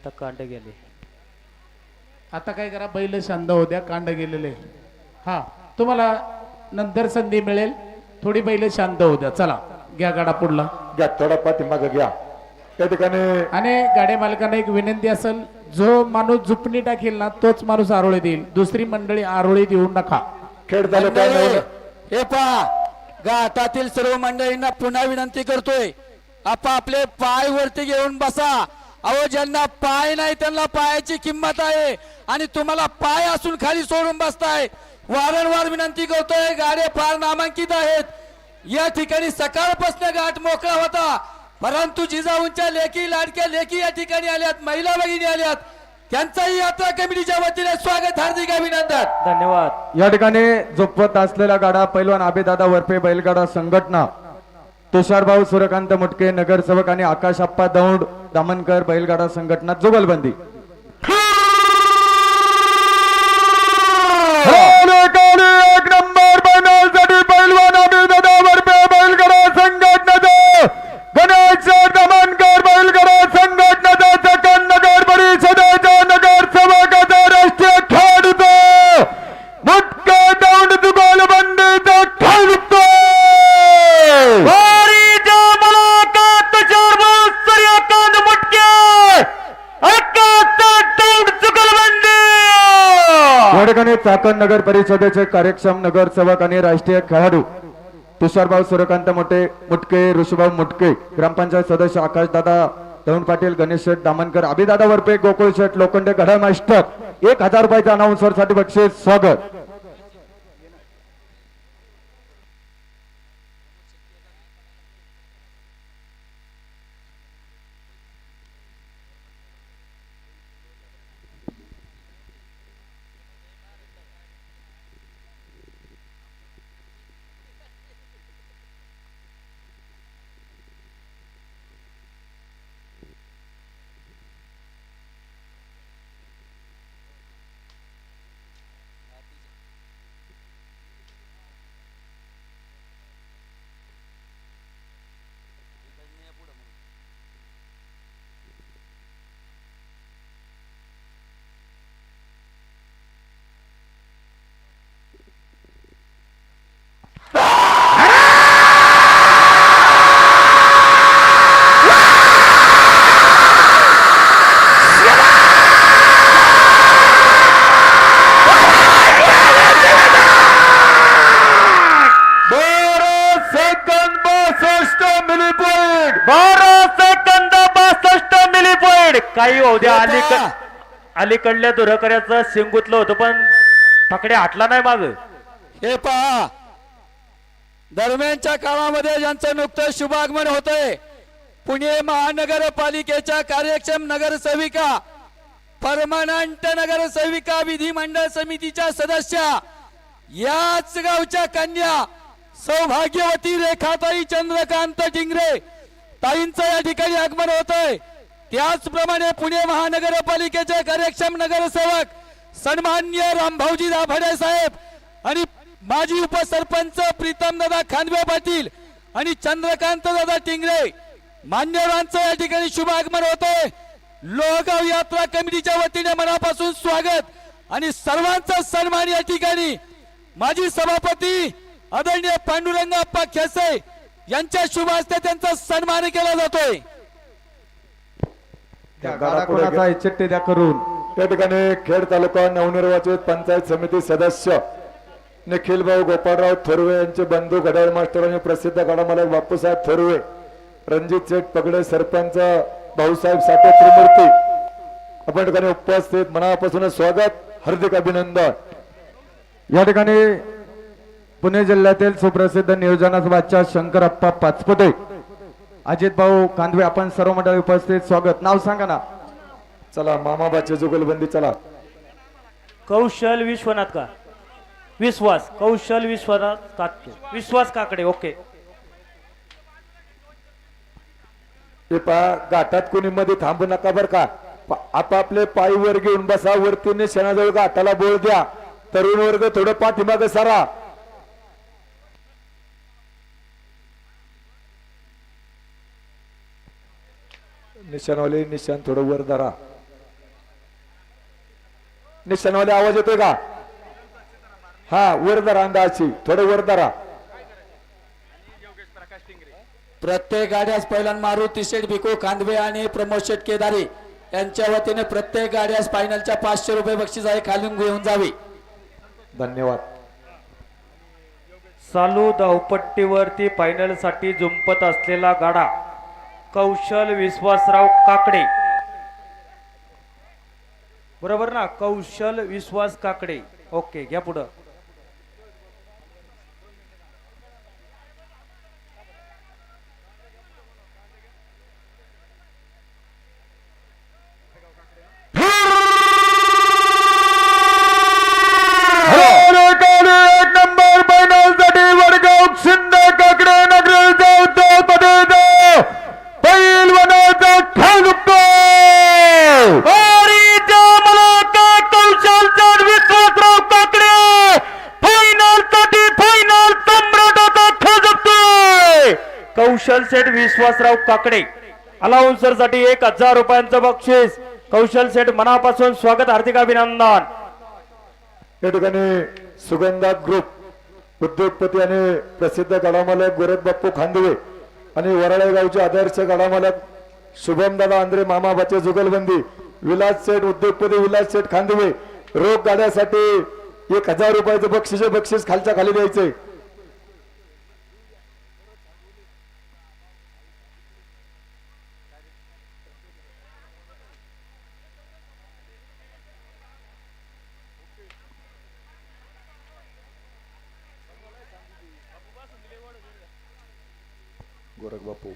आता कांड गेले. आता काय करा, बैल शांत होऊ द्या, कांड गेलेले. हा, तुम्हाला नंतर संधी मिळेल, थोडी बैल शांत होऊ द्या. चला घ्या गाडा पुढला. घ्या थोडा पाठीमागं घ्या. त्या ठिकाणी आणि गाडी मालकांना एक विनंती असेल, जो माणूस झुपणी टाकेल ना तोच माणूस आरोळी देईल, दुसरी मंडळी आरोळी देऊ नका. खेळ तालुका मंडळी, हे पहा, घाटातील सर्व मंडळींना पुन्हा विनंती करतोय, आपापले पाय वरती घेऊन बसा. अहो, ज्यांना पाय नाही त्यांना पायाची किंमत आहे आणि तुम्हाला पाय असून खाली सोडून बसताय. वारंवार विनंती करतोय, गाड्या फार नामांकित आहेत. या ठिकाणी सकाळपासून घाट मोकळा होता, परंतु जिजाऊंच्या लेकी लाडक्या लेकी या ठिकाणी आल्यात, महिला भगिनी आल्यात, त्यांचाही यात्रा कमिटीच्या वतीने स्वागत, हार्दिक अभिनंदन. धन्यवाद. या ठिकाणी झोपवत असलेला गाडा पैलवान आबेदादा वरपे बैलगाडा संघटना, तुषारभाऊ सूर्यकांत मुटके नगरसेवक आणि आकाश आप्पा दौंड दामनकर बैलगाडा संघटना जुगलबंदी. एक नंबर बनवण्यासाठी पैलवान आबेदादा वरपे बैलगाडा संघटनेचा, गणेश दामनकर बैलगाडा संघटनेचा, सेकंड नगर परिषदेचा नगरसेवकाचा, राष्ट्रीय खेळाडूचा मुटके दौंड जुगलबंदीचा खेळतो. या ठिकाणी चाकण नगर परिषदेचे कार्यक्षम नगरसेवक आणि राष्ट्रीय खेळाडू तुषारभाऊ सूर्यकांत मुटके, ऋषभाऊ मुटके, ग्रामपंचायत सदस्य आकाशदादा तरुण पाटील, गणेश शेठ दामनकर, अभिदादा वरपे, गोकुळ शेठ लोखंडे, घड्याळ मास्टर, 1000 रुपयाच्या अनाउन्सर साठी बक्षीस. स्वागत. काही होऊ द्या. अलीकडल्या दुरकऱ्याचं शिंगुतलं होतं पण पकडे हटला नाही माग. हे पहा, दरम्यानच्या काळामध्ये ज्यांचं नुकतं शुभागमन होतंय, पुणे महानगरपालिकेच्या कार्यक्षम नगरसेविका, परमनंट नगरसेविका, विधिमंडळ समितीच्या सदस्या, याच गावच्या कन्या सौभाग्यवती रेखाताई चंद्रकांत टिंगरे ताईंचं या ठिकाणी आगमन होतंय. त्याचप्रमाणे पुणे महानगरपालिकेचे कार्यक्षम नगरसेवक सन्मान्य रामभाऊजी दाभाडे साहेब आणि माजी उपसरपंच प्रीतम दादा खानवे पाटील आणि चंद्रकांत दादा टिंगरे मान्यवरांचं या ठिकाणी शुभ आगमन होतंय. लोहगाव यात्रा कमिटीच्या वतीने मनापासून स्वागत आणि सर्वांचा सन्मान या ठिकाणी माजी सभापती आदरणीय पांडुरंग अप्पा खेसे यांच्या शुभ हस्ते त्यांचा सन्मान केला जातोय. गाडा कोणाचा इच्छित द्या करून. त्या ठिकाणी खेड तालुका नवनिर्वाचित पंचायत समिती सदस्य निखिल भाऊ गोपाळराव थोरवे यांचे बंधू, घड्याळ मास्टर आणि प्रसिद्ध गाडा मालक बापूसाहेब थोरवे, रणजित शेठ पगडे, सरपंच भाऊसाहेब साठे त्रिमूर्ती आपण ठिकाणी उपस्थित, मनापासून स्वागत, हार्दिक अभिनंदन. या ठिकाणी पुणे जिल्ह्यातील सुप्रसिद्ध नियोजनाचा बादशाह शंकरप्पा पाचपुते, अजित भाऊ कांदवे आपण सर्व मंडळी उपस्थित, स्वागत. नाव सांगा ना. चला मामाबाचे जुगलबंदी. चला कौशल विश्वनाथ का विश्वास, कौशल विश्वनाथ काटके, विश्वास काकडे. ओके. ते पहा, घाटात कोणी मध्ये थांबू नका बर का. आपापले पायी वर घेऊन बसा, वरती निशाणाजवळ घाटाला बोल द्या. तरुण वर्ग थोडं पाठीमागे सारा. निशाणवाले निशाण थोडं वर धरा. निशाणवाले आवाज येतोय का? हा वर धरा अंदाजची, थोडं वर धरा. प्रत्येक गाड्यास पहिला मारुती शेठ भिकू खांदवे आणि प्रमोद शेठ केदारी यांच्या वतीने प्रत्येक गाड्यास फायनलच्या 500 रुपये बक्षीस आहे, खालून घेऊन जावी. धन्यवाद. चालू धावपट्टीवरती फायनल साठी झुंपत असलेला गाडा कौशल विश्वासराव काकडे, बरोबर ना? कौशल विश्वास काकडे. ओके, घ्या पुढं. एक नंबर फायनल साठी वडगाव शिंदे काकडे नगर पैलवानाचा खेळ कौशल विश्वासराव काकडे फायनल साठी फायनल सम्राटाचा खेळ. कौशल सेठ विश्वासराव काकडे अलाउन्सर साठी 1000 रुपयांचं बक्षीस. कौशल सेठ मनापासून स्वागत, हार्दिक अभिनंदन. या ठिकाणी सुगंधात ग्रुप उद्योगपती आणि प्रसिद्ध गडामालक गोरख बाप्पू खांदवे आणि वराळे गावचे आदर्श गडामालक शुभम दादा आंद्रे मामाबाचे जुगलबंदी विलास शेठ उद्योगपती विलास शेठ खांदवे रोख गाड्यासाठी 1000 रुपयाचं बक्षीस खालच्या खाली द्यायचे. गोरख बापू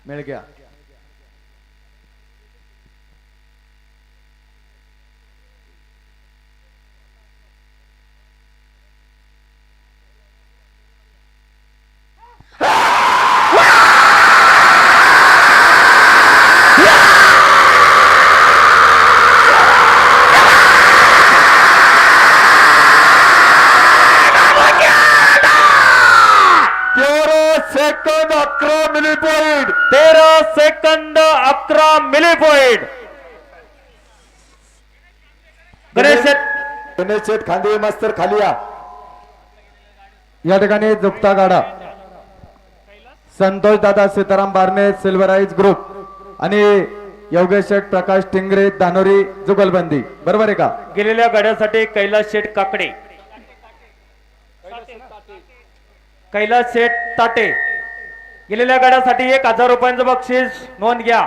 मिल गया. सेकंद 11 मिली पॉइंट 13 सेकंद 11 मिली पॉइंट. गणेश शेठ खांदवे मास्तर खाली या. या ठिकाणी जुप्ता गाडा संतोष दादा सीताराम बारणे सिल्वराईज ग्रुप आणि योगेश शेठ प्रकाश टिंगरे धानोरी जुगलबंदी, बरोबर आहे का? गेलेल्या गाड्यासाठी कैलास शेठ काकडे, कैलास शेठ ताटे गेलेल्या गाड्यासाठी 1000 रुपयांचं बक्षीस, नोंद घ्या.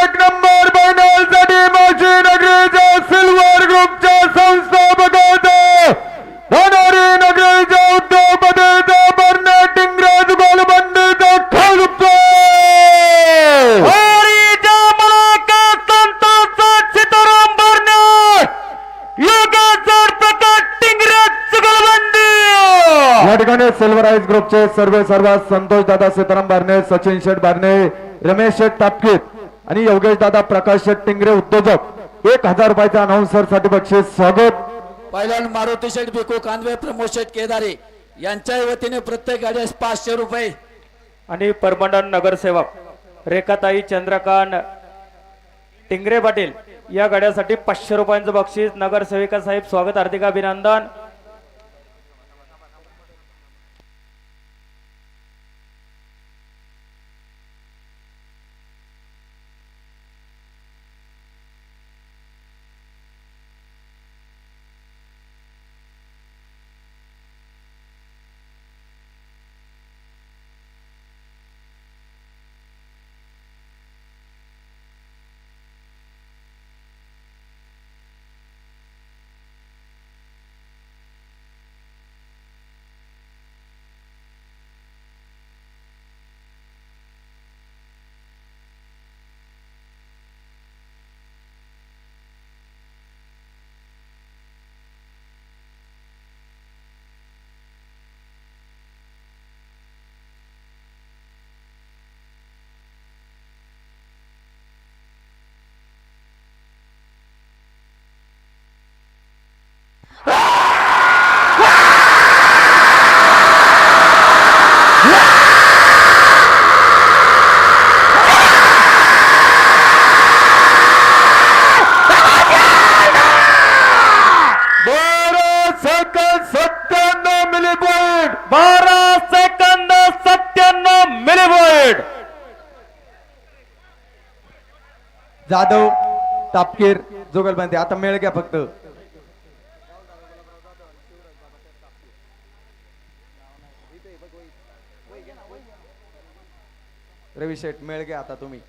एक नंबर फायनल साठी माझी नगरीच्या सिल्वर ग्रुपच्या संस्थापक धानोरी नगरीच्या उद्योगपतीचा बर्ने टिंगरे जुगलबंदीचा खेळ. सीताराम बर्ने या ठिकाणी सिल्वराईज ग्रुपचे सर्वात संतोष दादा सीताराम बारणे, सचिन शेठ बारणे, रमेश शेठ तापकीत आणि योगेश दादा प्रकाश शेठ टिंगरे उद्योजक 1000 रुपयाच्या अनाउन्सर साठी बक्षीस. स्वागत. पहिला मारुती शेठ भिकू खांदवे प्रमोद शेठ केदारी यांच्या वतीने प्रत्येक गाड्यास 500 रुपये. आणि परमंडल नगरसेवक रेखाताई चंद्रकांत टिंगरे पाटील या गाड्यासाठी 500 रुपयांचं बक्षीस. नगरसेविका साहेब स्वागत, हार्दिक अभिनंदन. जाधव तापकीर जुगलबंदी. आता मेळ घ्या फक्त. रवी शेठ मेळ घ्या आता तुम्ही.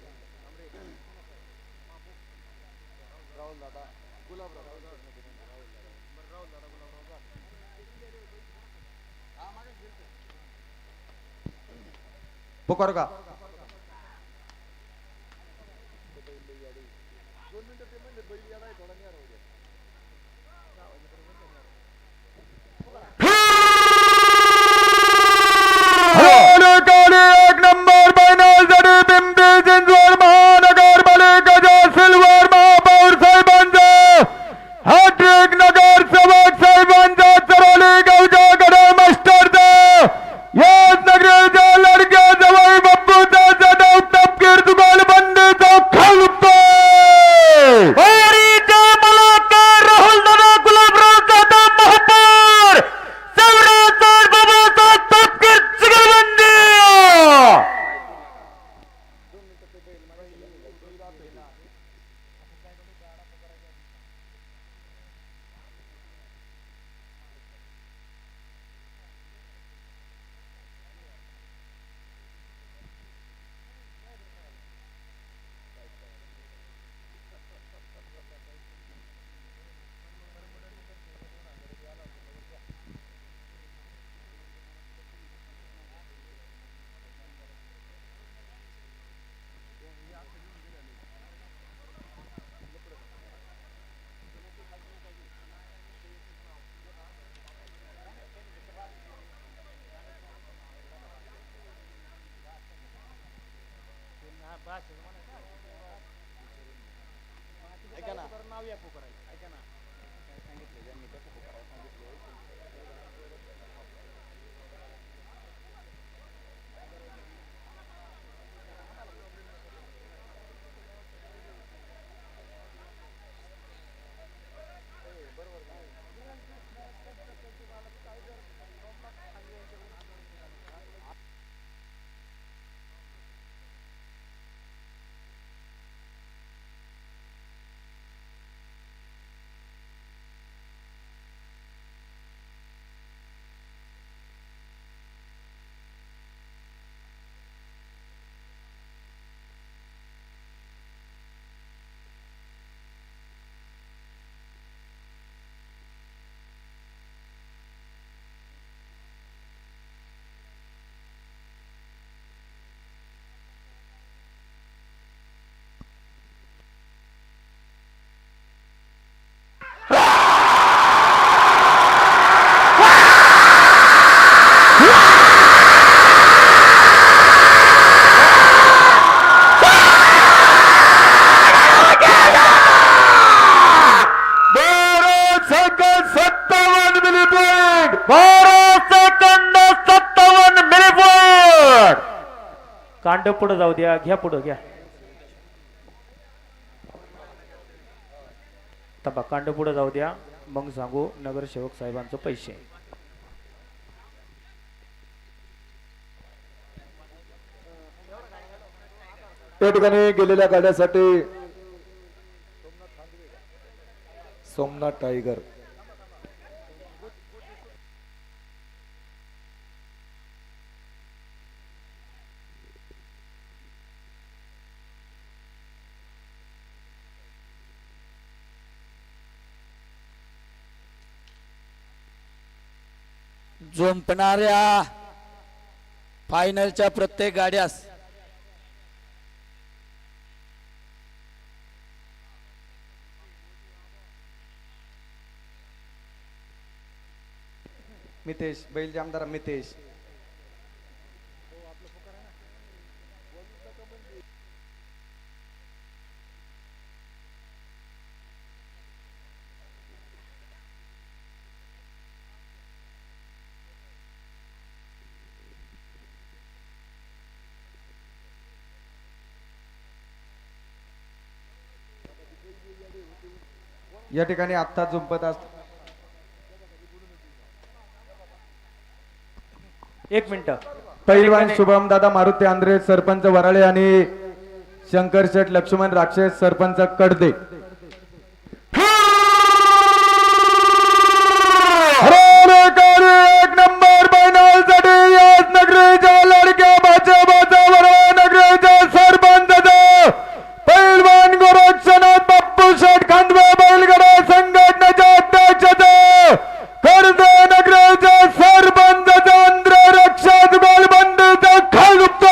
पुकार का एक नंबर फायनल साठी पिंपरी चिंचवड महानगरपालिकेच्या सिल्वर महापौर साहेबांचा हॅट्रिक नगरसेवक साहेबांचा चरोली गावच्या गडा मास्टरचा याच नगरीच्या लडक्या जवळ बप्पूचा जाधव तपकीर तुकाल बंदीचा खालपा राहुल दादा गुलाबराव जाधव महापौर सौराष्ट्र बाबाचा तपकीर जुगलबंदी. कांड पुढे जाऊ द्या. घ्या पुढे घ्या. तबा कांड पुढे जाऊ द्या. मग सांगू नगरसेवक साहेबांचे पैसे. या ठिकाणी गेलेल्या गाड्यासाठी सोमनाथ टायगर झोंपणाऱ्या फायनलच्या प्रत्येक गाड्यास मितेश बैल जामदार मितेश. या ठिकाणी आत्ता झुंपत असत. एक मिनिट. पैलवान शुभम दादा मारुती आंध्रे सरपंच वराळे आणि शंकर शेठ लक्ष्मण राक्षस सरपंच कडदे. एक नंबर बैनासाठी याच नगरीच्या लडक्या भाजपावर नगरीच्या सरपंच पैलवान गोरक्षनाथ बाप्पू शेठ खांदवे बैलगाडा संघटनेच्या अध्यक्षते कर्ज नगरीच्या सरपंच चंद्र रक्षात गोलबंदीचा खाल दुखतोय.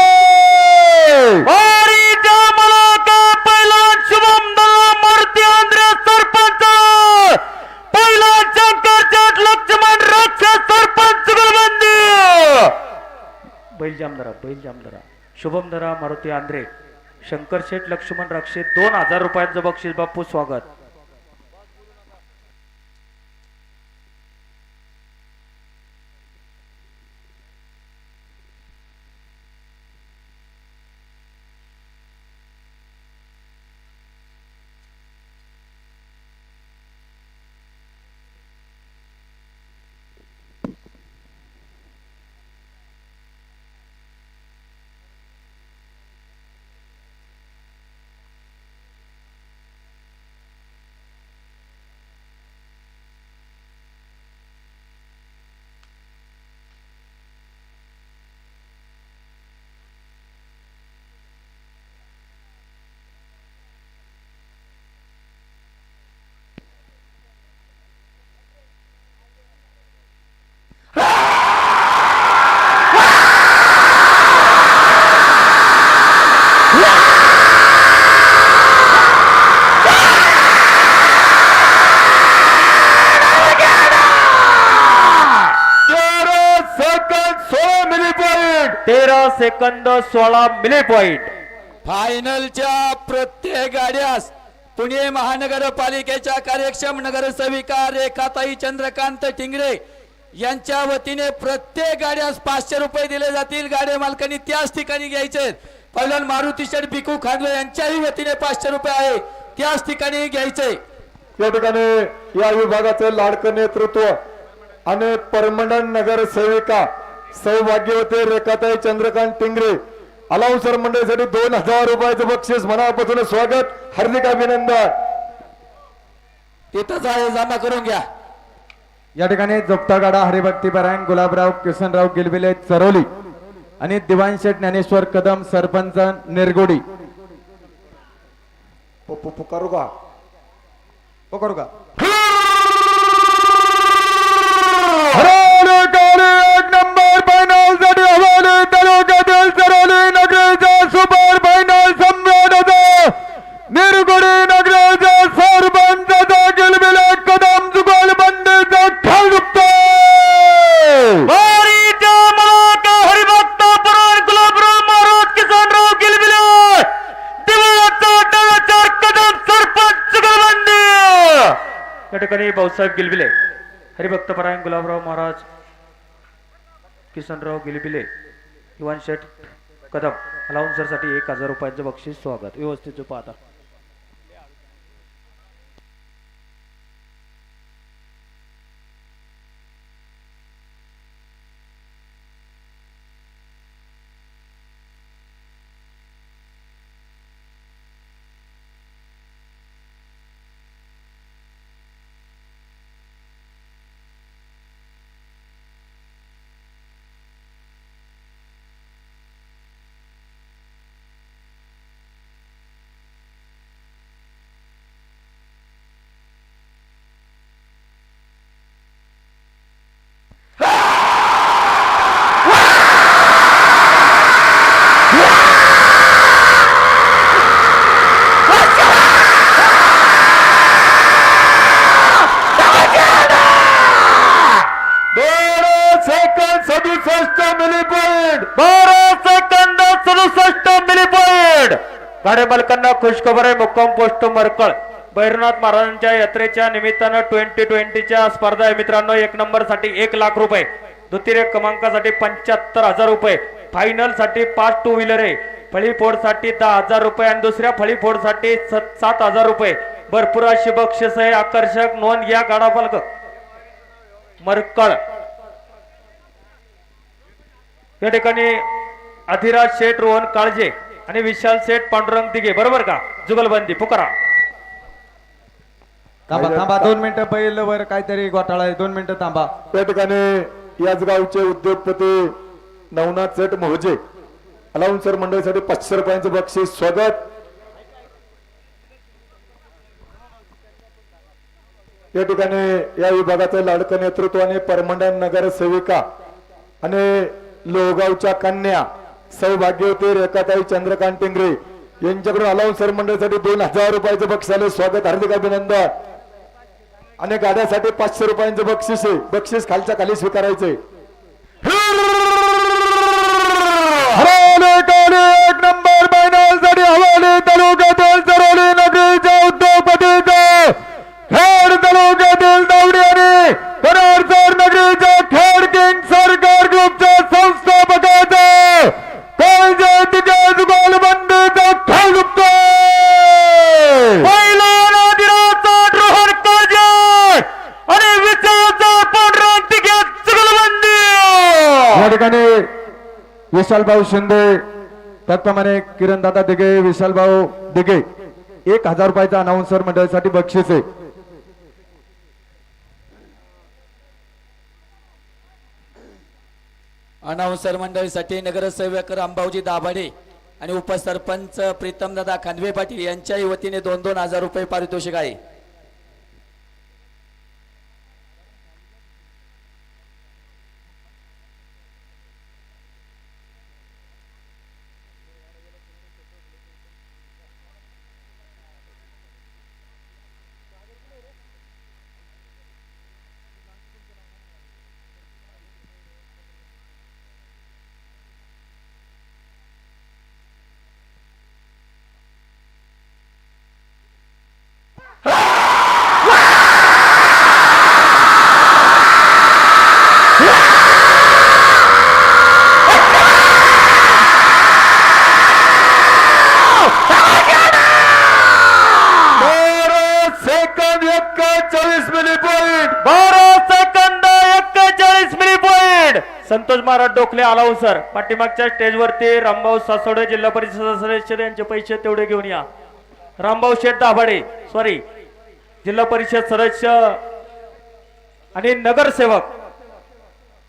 बैल जामदारा शुभम दरा मारुती आंध्रे शंकर शेठ लक्ष्मण राक्षे 2000 रुपयांचं बक्षीस बाप्पू स्वागत. Second 16 milli point. फायनलच्या प्रत्येक गाड्यास पुणे महानगरपालिकेच्या कार्यक्षम नगरसेविका रेखाताई चंद्रकांत टिंगरे यांच्या वतीने प्रत्येक गाड्यास 500 रुपये दिले जातील. गाड्या मालकांनी त्याच ठिकाणी घ्यायचे. पहिल्यांदा मारुती शेठ भिकू खांदवे यांच्याही वतीने 500 रुपये आहे, त्याच ठिकाणी घ्यायचे. या ठिकाणी या विभागाचे लाडकं नेतृत्व आणि परमनंट नगरसेविका सौभाग्यवती रेखाताई चंद्रकांत टिंगरे अलाउन्सर मंडळीसाठी 2000 रुपयाचं बक्षीस मनापासून स्वागत, हार्दिक अभिनंदन. तिथंच आहे, जमा करून घ्या. या ठिकाणी जोगता गाडा हरिभक्ती परायण गुलाबराव किसनराव गिलबिले चरोली आणि दिवाण शेठ ज्ञानेश्वर कदम सरपंच निरगोडी. पुकारू का पकडू का एक नंबर फायनल साठी हवाले तालुक्यातील चरोली नगरीच्या सुपर फायनल संमेलनाचा निरगुडी नगरीच्या सरपंचाचा गिलबिले कदम जुगल बंदीचा खाल दुखतोय. या ठिकाणी भाऊसाहेब गिलबिले हरिभक्त परायण गुलाबराव महाराज किसनराव गिलबिले दिवाण शेठ कदम अलाउन्सरसाठी 1000 रुपयांचं बक्षीस स्वागत. व्यवस्थित झोपा आता. गाड्या मालकांना खुशखबर आहे. मुक्काम पोस्ट मरकळ भैरवनाथ महाराजांच्या यात्रेच्या निमित्तानं 2020च्या स्पर्धा आहे मित्रांनो. 1 नंबर साठी 1 लाख रुपये, द्वितीय क्रमांकासाठी 75,000 रुपये, फायनल साठी 5 टू व्हीलर आहे, फळी फोड साठी 10,000 रुपये आणि दुसऱ्या फळी फोड साठी 7,000 रुपये. भरपूर अशी बक्षीस आहे. आकर्षक नोंद घ्या. गाडा मालक मरकळ या ठिकाणी अधिराज शेठ रोहन काळजे आणि विशाल सेठ पांडुरंग दिघे, बरोबर का? जुगलबंदी पुकारा. थांबा थांबा 2 मिनिटं, बैल वर काहीतरी घोटाळा आहे, 2 मिनिटं थांबा. त्या ठिकाणी याच गावचे उद्योगपती नवनाथ सेठ मोहजे अलाउन्सर मंडळीसाठी 500 रुपयांचं बक्षीस स्वागत. या ठिकाणी या विभागाचं लाडकं नेतृत्वाने परमंडळ नगर सेविका आणि लोहगावच्या कन्या सौभाग्यवती रेखाताई चंद्रकांत टिंगरे यांच्याकडून अलाउन्सर मंडळीसाठी 2000 रुपयाचं बक्षिसाला स्वागत, हार्दिक अभिनंदन. आणि गाड्यासाठी 500 रुपयांचं बक्षीस आहे, बक्षीस खालच्या खाली स्वीकारायचे. एक नंबर फायनलसाठी हवाली तालुक्यातील सरवली नगरीच्या उद्योगपतीचा खेड तालुक्यातील दावडी आणि कराडसर नगरीच्या खेड किंग सरकार ग्रुपच्या संस्थापकाचा गोलबंदीचा खेळ दुखतोय. आणि विचाराचा पांडुरंग दिघे जुगलबंदी. या ठिकाणी विशालभाऊ शिंदे, त्याचप्रमाणे किरणदादा दिघे, विशालभाऊ दिघे 1000 रुपयाचा अनाउन्सर मंडळासाठी बक्षीस आहे. अनाउन्सर मंडळीसाठी नगरसेवक रामभाऊजी दाभाडे आणि उपसरपंच प्रीतमदादा खांदवे पाटील यांच्याही वतीने 2,000 रुपये पारितोषिक आहे. संतोष महाराज डोकले अलाउन्सर. पाठीमागच्या स्टेजवरती रामभाऊ सासवडे जिल्हा परिषद सदस्य यांचे पैसे तेवढे घेऊन या. रामभाऊ शेठ दाभाडे सॉरी जिल्हा परिषद सदस्य आणि नगरसेवक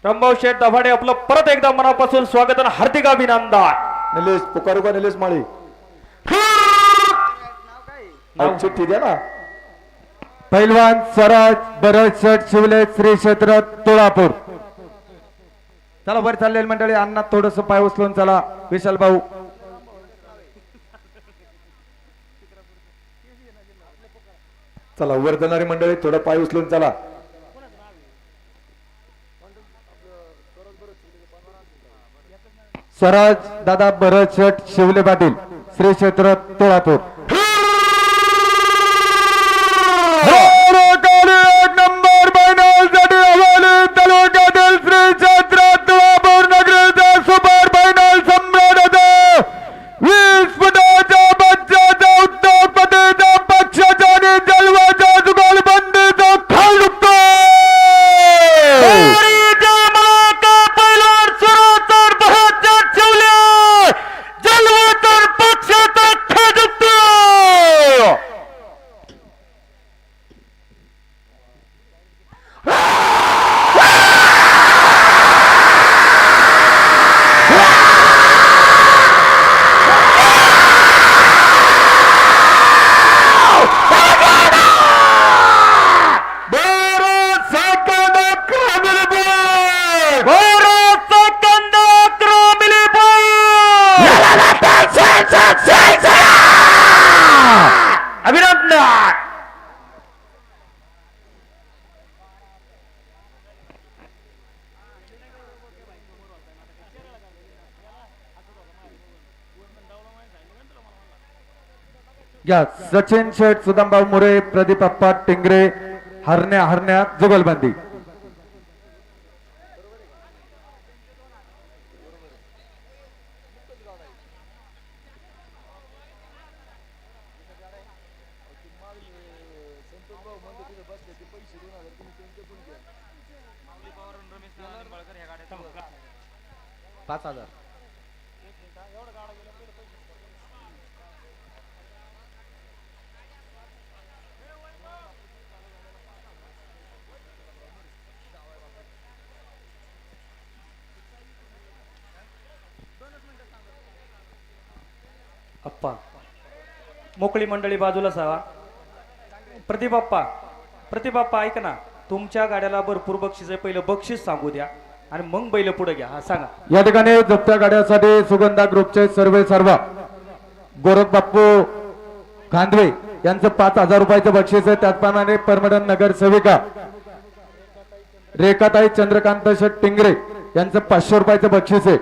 रामभाऊ शेठ दाभाडे आपलं परत एकदा मनापासून स्वागत आणि हार्दिक अभिनंदन. निलेश पुकारू का? निलेश माळी चिठ्ठी द्या ना. पैलवान स्वराज भरत शेठ शिवले श्री क्षेत्र तुळापूर. चला वर चाललेली मंडळी, अण्णा थोडस पाय उचलून चला. विशाल भाऊ चला, वर जाणारी मंडळी थोडं पाय उचलून चला. स्वराज दादा भरत शेठ शिवले पाटील श्री क्षेत्र तुळापूर. एक नंबर फायनलसाठी हवाली तालुक्यातील श्री क्षेत्र तुळापूर नगरीचा सुपर फायनल सम्राट 20 फुटाच्या बच्चाचा उद्योगपतीचा पक्षाचा आणि जलवाचा जुगलबंदीचा खेळ दुखतोय. या सचिन शेठ, सुदामभाऊ मुरे, प्रदीप अप्पा टिंगरे, हरण्या हरण्या जुगलबंदी. अप्पा मोकळी मंडळी बाजूला सावा. प्रदीप अप्पा ऐक ना, तुमच्या गाड्याला भरपूर बक्षीस आहे, पहिलं बक्षीस सांगू द्या आणि मग बैल पुढे घ्या. हा सांगा. या ठिकाणी जप्त्या गाड्यासाठी सुगंधा ग्रुपचे सर्व गोरख बाप्पू खांदवे यांचं 5,000 रुपयाचं बक्षीस आहे. त्याचप्रमाणे परमडन नगरसेविका रेखाताई चंद्रकांत शेठ टिंगरे यांचं 500 रुपयाचं बक्षीस आहे.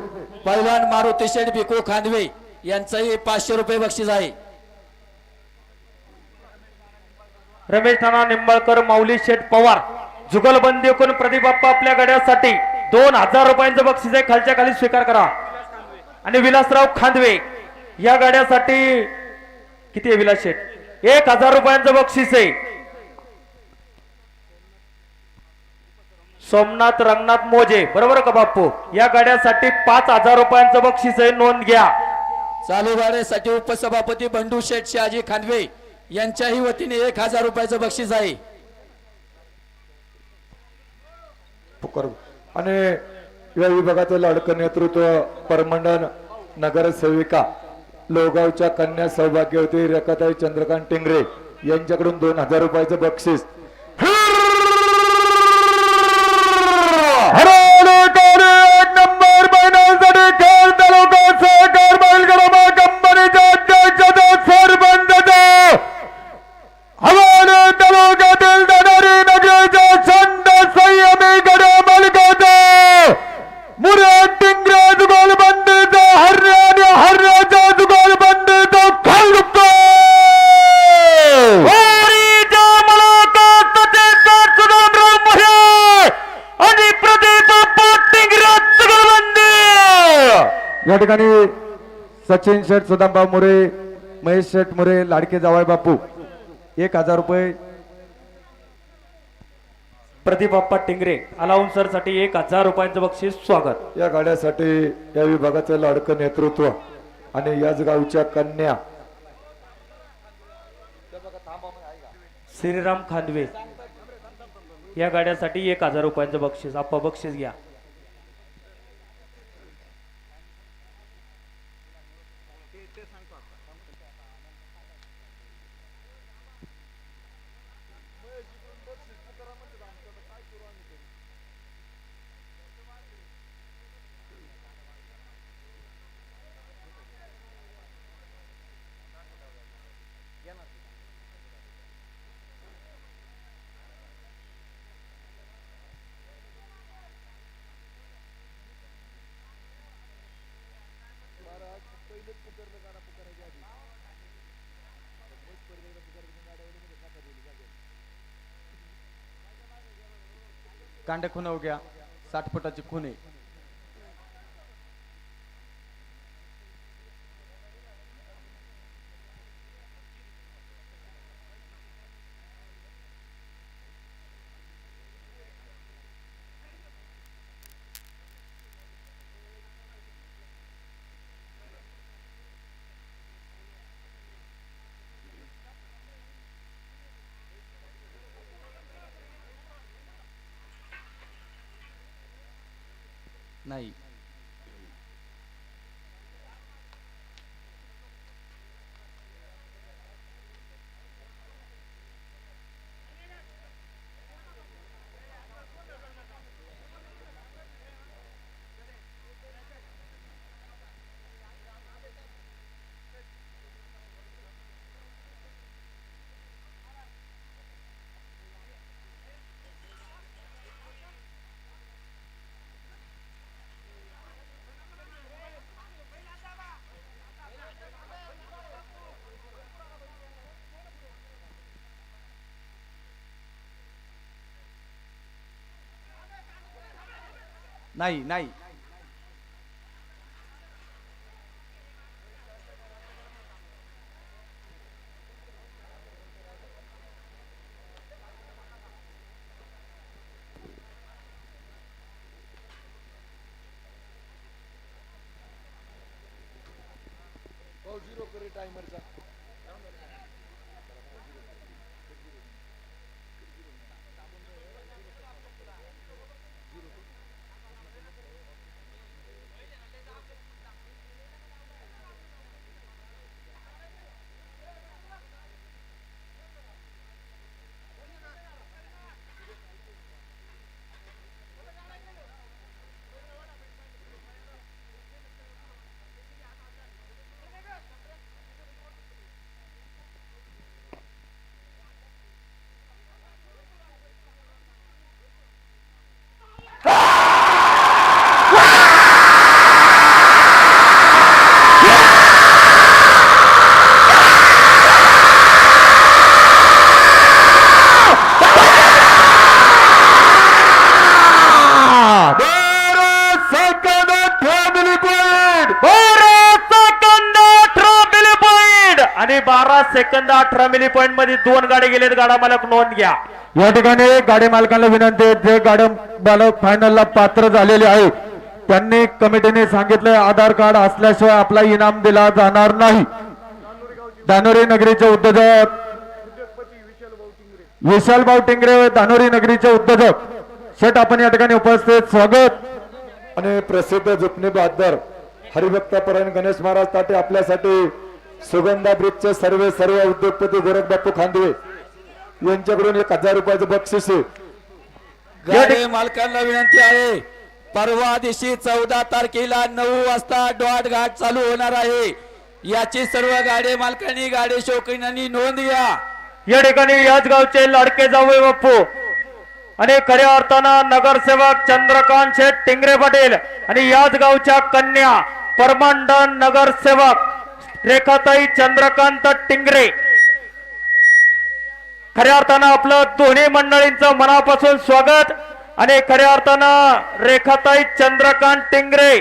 पैलवान मारुती शेठ भिकू खांदवे यांचंही 500 रुपये बक्षीस आहे. रमेश नाना निंबाळकर, माऊली शेठ पवार जुगलबंदी करून प्रदीप बाप्पा आपल्या गाड्यासाठी 2,000 रुपयांचं बक्षीस आहे, खालच्या खाली स्वीकार करा. आणि विलासराव खांदवे या गाड्यासाठी किती आहे विलास शेठ? 1,000 रुपयांचं बक्षीस आहे. सोमनाथ रंगनाथ मोजे बरोबर का बाप्पू, या गाड्यासाठी 5,000 रुपयांचं बक्षीस आहे, नोंद घ्या. चालू गाड्यासाठी उपसभापती बंडू शेठ शहाजी खांदवे यांच्याही वतीने 1,000 रुपयाचं बक्षीस आहे. आणि या विभागाचं लाडकं नेतृत्व परमंडन नगरसेविका लोगावच्या कन्या सौभाग्यवती रेखाताई चंद्रकांत टिंगरे यांच्याकडून 2,000 रुपयाचं बक्षीस. या ठिकाणी सचिन शेठ, सुदामभाऊ मुरे, महेश शेठ मुरे, लाडके जावई बापू 1,000 रुपये. प्रदीप बाप्पा टिंगरे अलाउन्सर साठी 1,000 रुपयांचं बक्षीस. स्वागत. या गाड्यासाठी या विभागाचं लाडकं नेतृत्व आणि याच गावच्या कन्या श्रीराम खांदवे या गाड्यासाठी 1,000 रुपयांचं बक्षीस. आप्पा बक्षीस घ्या. कांडे खून हो गया, 60 फुटाची खून आहे. नाही नाही नाही 12 सेकंद 18 मिली पॉइंट मध्ये 2 गाडी गेलेत. गाडा मालक नोंद घ्या. या ठिकाणी गाडी मालकांना विनंती आहे, जे गाडी मालक फायनलला पात्र झालेले आहे त्यांनी कमिटीने सांगितलंय आधार कार्ड असल्याशिवाय आपला इनाम दिला जाणार नाही. धानोरी नगरीचे उद्योजक विशालभाऊ टिंगरे, धानोरी नगरीचे उद्योजक शेठ, आपण या ठिकाणी उपस्थित. स्वागत. आणि प्रसिद्ध जुपणी बहादर हरिभक्तापरायण गणेश महाराज ताटे आपल्यासाठी सुगंधा ब्रिजचे सर्व उद्योगपती गोरख बापू खांदवे यांच्याकडून 1000 रुपयाचं बक्षीस आहे. गाडी मालकांना विनंती आहे, परवा दिवशी 14 तारखेला 9 वाजता डॉट घाट चालू होणार आहे. याची सर्व गाडी मालकांनी, गाडी शौकीनांनी नोंद घ्या. या ठिकाणी याच गावचे लाडके जावई बाप्पू आणि खऱ्या अर्थानं नगरसेवक चंद्रकांत शेठ टिंगरे पाटील आणि याच गावच्या कन्या परमांडन नगरसेवक रेखाताई चंद्रकांत टिंगरे, खऱ्या अर्थानं आपलं दोन्ही मंडळींचं मनापासून स्वागत. आणि खऱ्या अर्थानं रेखाताई चंद्रकांत टिंगरे